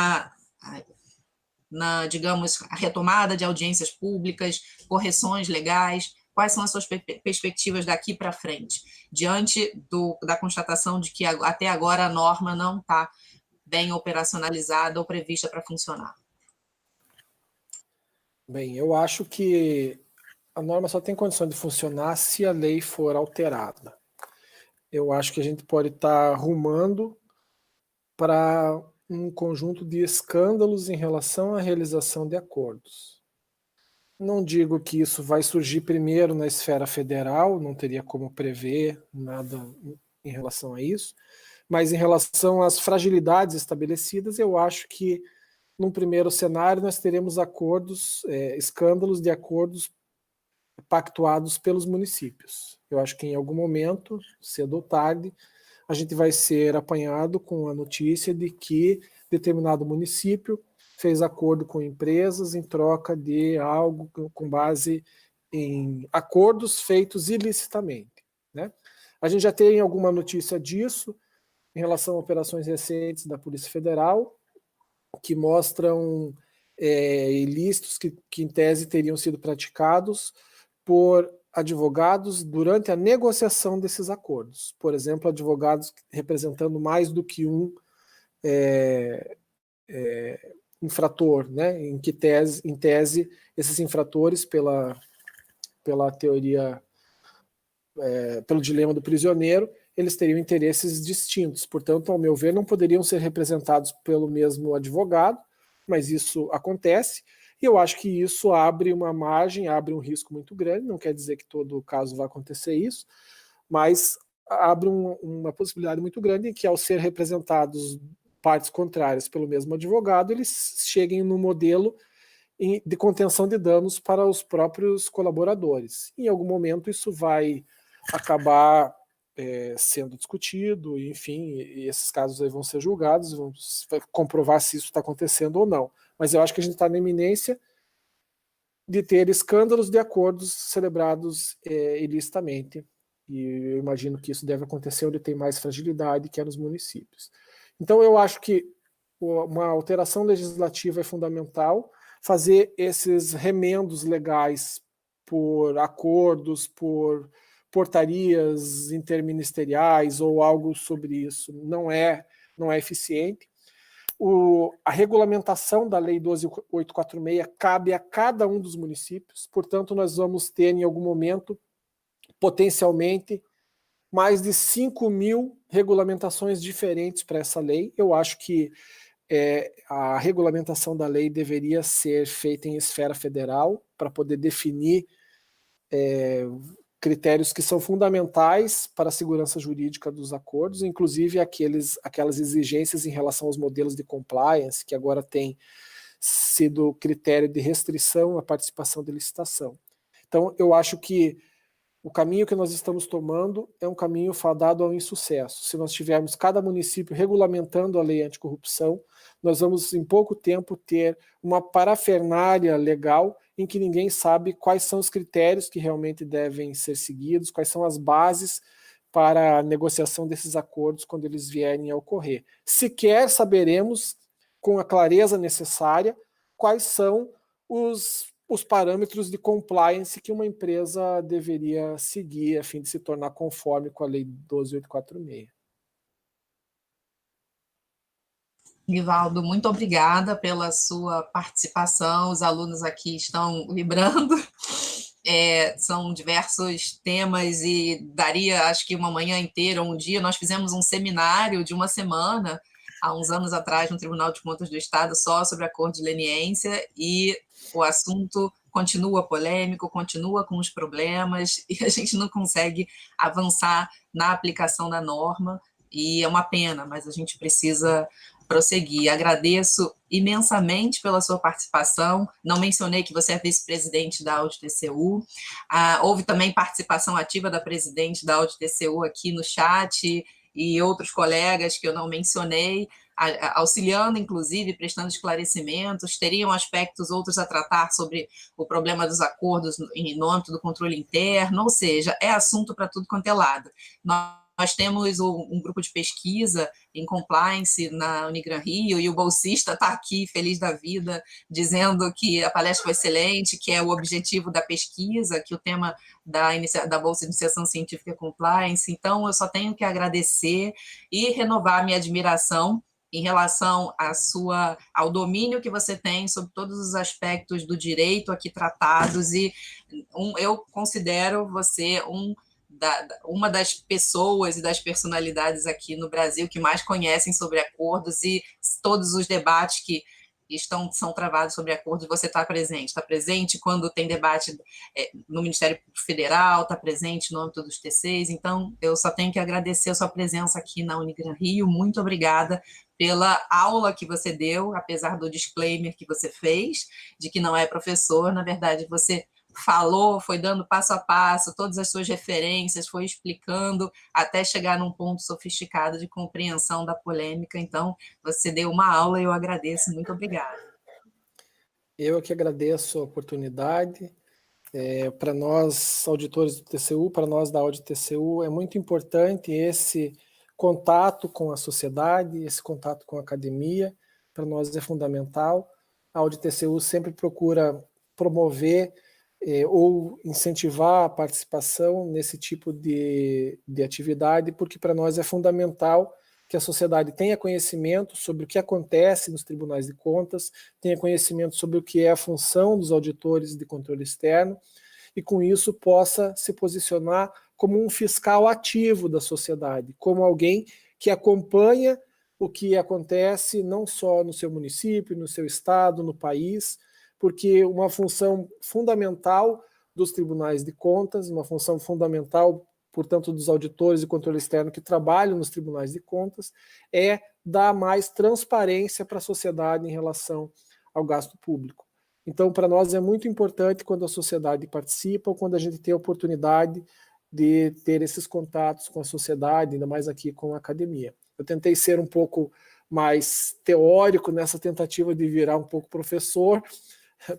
S2: digamos, a retomada de audiências públicas, correções legais, quais são as suas perspectivas daqui para frente, diante da constatação de que até agora a norma não está bem operacionalizada ou prevista para funcionar?
S3: Bem, eu acho que a norma só tem condição de funcionar se a lei for alterada. Eu acho que a gente pode estar rumando para um conjunto de escândalos em relação à realização de acordos. Não digo que isso vai surgir primeiro na esfera federal, não teria como prever nada em relação a isso, mas em relação às fragilidades estabelecidas, eu acho que num primeiro cenário nós teremos escândalos de acordos pactuados pelos municípios. Eu acho que em algum momento, cedo ou tarde, a gente vai ser apanhado com a notícia de que determinado município fez acordo com empresas em troca de algo com base em acordos feitos ilicitamente, né? A gente já tem alguma notícia disso em relação a operações recentes da Polícia Federal, que mostram ilícitos que em tese teriam sido praticados por advogados durante a negociação desses acordos. Por exemplo, advogados representando mais do que um infrator, né? Em tese, esses infratores, pela teoria, pelo dilema do prisioneiro, eles teriam interesses distintos. Portanto, ao meu ver, não poderiam ser representados pelo mesmo advogado, mas isso acontece. E eu acho que isso abre uma margem, abre um risco muito grande, não quer dizer que todo caso vai acontecer isso, mas abre uma possibilidade muito grande em que, ao ser representados partes contrárias pelo mesmo advogado, eles cheguem no modelo de contenção de danos para os próprios colaboradores. Em algum momento isso vai acabar sendo discutido, enfim, e esses casos aí vão ser julgados, vão comprovar se isso está acontecendo ou não. Mas eu acho que a gente está na iminência de ter escândalos de acordos celebrados ilicitamente, e eu imagino que isso deve acontecer onde tem mais fragilidade, que é nos municípios. Então eu acho que uma alteração legislativa é fundamental, fazer esses remendos legais por acordos, por portarias interministeriais ou algo sobre isso não é eficiente. A regulamentação da Lei 12.846 cabe a cada um dos municípios, portanto, nós vamos ter, em algum momento, potencialmente, mais de 5.000 regulamentações diferentes para essa lei. Eu acho que a regulamentação da lei deveria ser feita em esfera federal, para poder definir critérios que são fundamentais para a segurança jurídica dos acordos, inclusive aquelas exigências em relação aos modelos de compliance, que agora tem sido critério de restrição à participação de licitação. Então, eu acho que o caminho que nós estamos tomando é um caminho fadado ao insucesso. Se nós tivermos cada município regulamentando a lei anticorrupção, nós vamos, em pouco tempo, ter uma parafernália legal em que ninguém sabe quais são os critérios que realmente devem ser seguidos, quais são as bases para a negociação desses acordos quando eles vierem a ocorrer. Sequer saberemos, com a clareza necessária, quais são os parâmetros de compliance que uma empresa deveria seguir a fim de se tornar conforme com a Lei 12.846.
S2: Nivaldo, muito obrigada pela sua participação. Os alunos aqui estão vibrando. São diversos temas e daria, acho que uma manhã inteira, um dia. Nós fizemos um seminário de uma semana, há uns anos atrás, no Tribunal de Contas do Estado, só sobre acordo de leniência, e o assunto continua polêmico, continua com os problemas, e a gente não consegue avançar na aplicação da norma, e é uma pena, mas a gente precisa prosseguir. Agradeço imensamente pela sua participação. Não mencionei que você é vice-presidente da Audi-TCU. Houve também participação ativa da presidente da Audi-TCU aqui no chat e outros colegas que eu não mencionei, auxiliando, inclusive, prestando esclarecimentos. Teriam aspectos outros a tratar sobre o problema dos acordos no âmbito do controle interno, ou seja, é assunto para tudo quanto é lado. Nós temos um grupo de pesquisa em compliance na Unigran Rio, e o bolsista está aqui, feliz da vida, dizendo que a palestra foi excelente, que é o objetivo da pesquisa, que o tema da Bolsa de Iniciação Científica é compliance. Então, eu só tenho que agradecer e renovar a minha admiração em relação ao domínio que você tem sobre todos os aspectos do direito aqui tratados, e eu considero você uma das pessoas e das personalidades aqui no Brasil que mais conhecem sobre acordos, e todos os debates que são travados sobre acordos, você está presente quando tem debate no Ministério Federal, está presente no âmbito dos TCs. Então, eu só tenho que agradecer a sua presença aqui na Unigran Rio. Muito obrigada pela aula que você deu, apesar do disclaimer que você fez, de que não é professor. Na verdade, você falou, foi dando passo a passo, todas as suas referências, foi explicando, até chegar num ponto sofisticado de compreensão da polêmica. Então, você deu uma aula e eu agradeço. Muito obrigada.
S3: Eu que agradeço a oportunidade. Para nós, auditores do TCU, para nós da Audi-TCU, é muito importante esse contato com a sociedade, esse contato com a academia. Para nós é fundamental. A Audi-TCU sempre procura promover ou incentivar a participação nesse tipo de atividade, porque para nós é fundamental que a sociedade tenha conhecimento sobre o que acontece nos tribunais de contas, tenha conhecimento sobre o que é a função dos auditores de controle externo, e com isso possa se posicionar como um fiscal ativo da sociedade, como alguém que acompanha o que acontece não só no seu município, no seu estado, no país, porque uma função fundamental dos tribunais de contas, uma função fundamental, portanto, dos auditores de controle externo que trabalham nos tribunais de contas, é dar mais transparência para a sociedade em relação ao gasto público. Então, para nós é muito importante quando a sociedade participa, ou quando a gente tem a oportunidade de ter esses contatos com a sociedade, ainda mais aqui com a academia. Eu tentei ser um pouco mais teórico nessa tentativa de virar um pouco professor,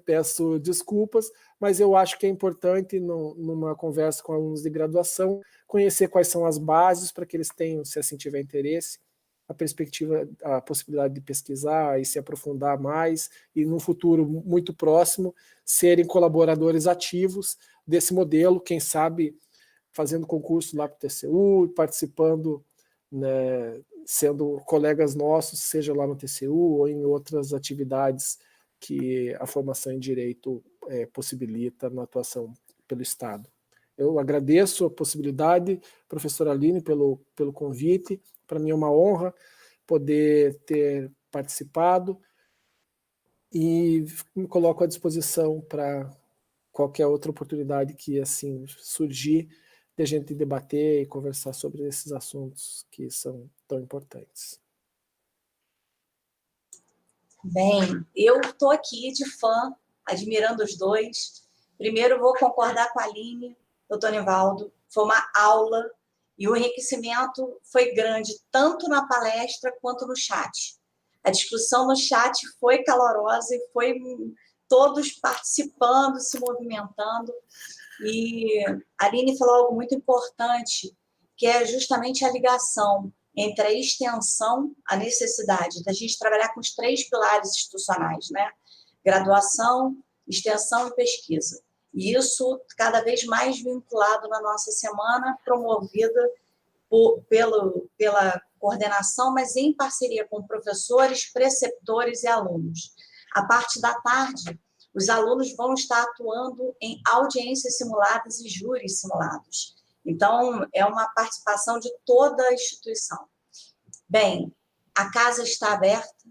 S3: peço desculpas, mas eu acho que é importante, numa conversa com alunos de graduação, conhecer quais são as bases para que eles tenham, se assim tiver interesse, a perspectiva, a possibilidade de pesquisar e se aprofundar mais, e num futuro muito próximo, serem colaboradores ativos desse modelo, quem sabe fazendo concurso lá para o TCU, participando, né, sendo colegas nossos, seja lá no TCU ou em outras atividades que a formação em Direito possibilita na atuação pelo Estado. Eu agradeço a possibilidade, professora Aline, pelo convite. Para mim é uma honra poder ter participado e me coloco à disposição para qualquer outra oportunidade que assim surgir, de a gente debater e conversar sobre esses assuntos que são tão importantes.
S1: Bem, eu estou aqui de fã, admirando os dois. Primeiro, vou concordar com a Aline, doutor Nivaldo, foi uma aula e o enriquecimento foi grande, tanto na palestra quanto no chat. A discussão no chat foi calorosa e foi todos participando, se movimentando. E a Aline falou algo muito importante, que é justamente a ligação entre a extensão, a necessidade da gente trabalhar com os 3 pilares institucionais, né? Graduação, extensão e pesquisa. E isso cada vez mais vinculado na nossa semana, promovida pela coordenação, mas em parceria com professores, preceptores e alunos. A parte da tarde, os alunos vão estar atuando em audiências simuladas e júris simulados. Então, é uma participação de toda a instituição. Bem, a casa está aberta,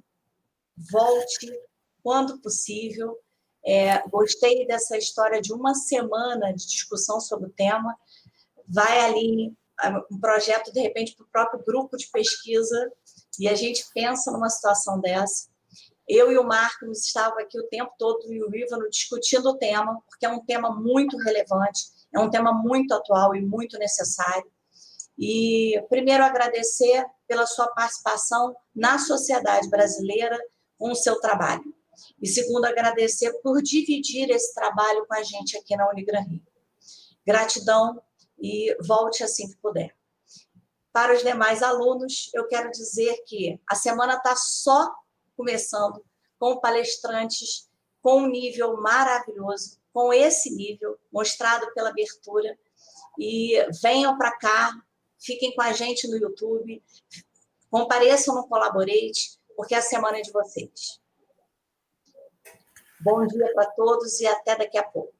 S1: volte quando possível. Gostei dessa história de uma semana de discussão sobre o tema. Vai, Aline, um projeto, de repente, para o próprio grupo de pesquisa, e a gente pensa numa situação dessa. Eu e o Marcos estávamos aqui o tempo todo, e o Ívano, discutindo o tema, porque é um tema muito relevante, é um tema muito atual e muito necessário. E, primeiro, agradecer pela sua participação na sociedade brasileira com o seu trabalho. E, segundo, agradecer por dividir esse trabalho com a gente aqui na Unigran Rio. Gratidão e volte assim que puder. Para os demais alunos, eu quero dizer que a semana está só começando, com palestrantes com um nível maravilhoso, com esse nível mostrado pela abertura. E venham para cá, fiquem com a gente no YouTube, compareçam no Collaborate, porque a semana é de vocês. Bom dia para todos e até daqui a pouco.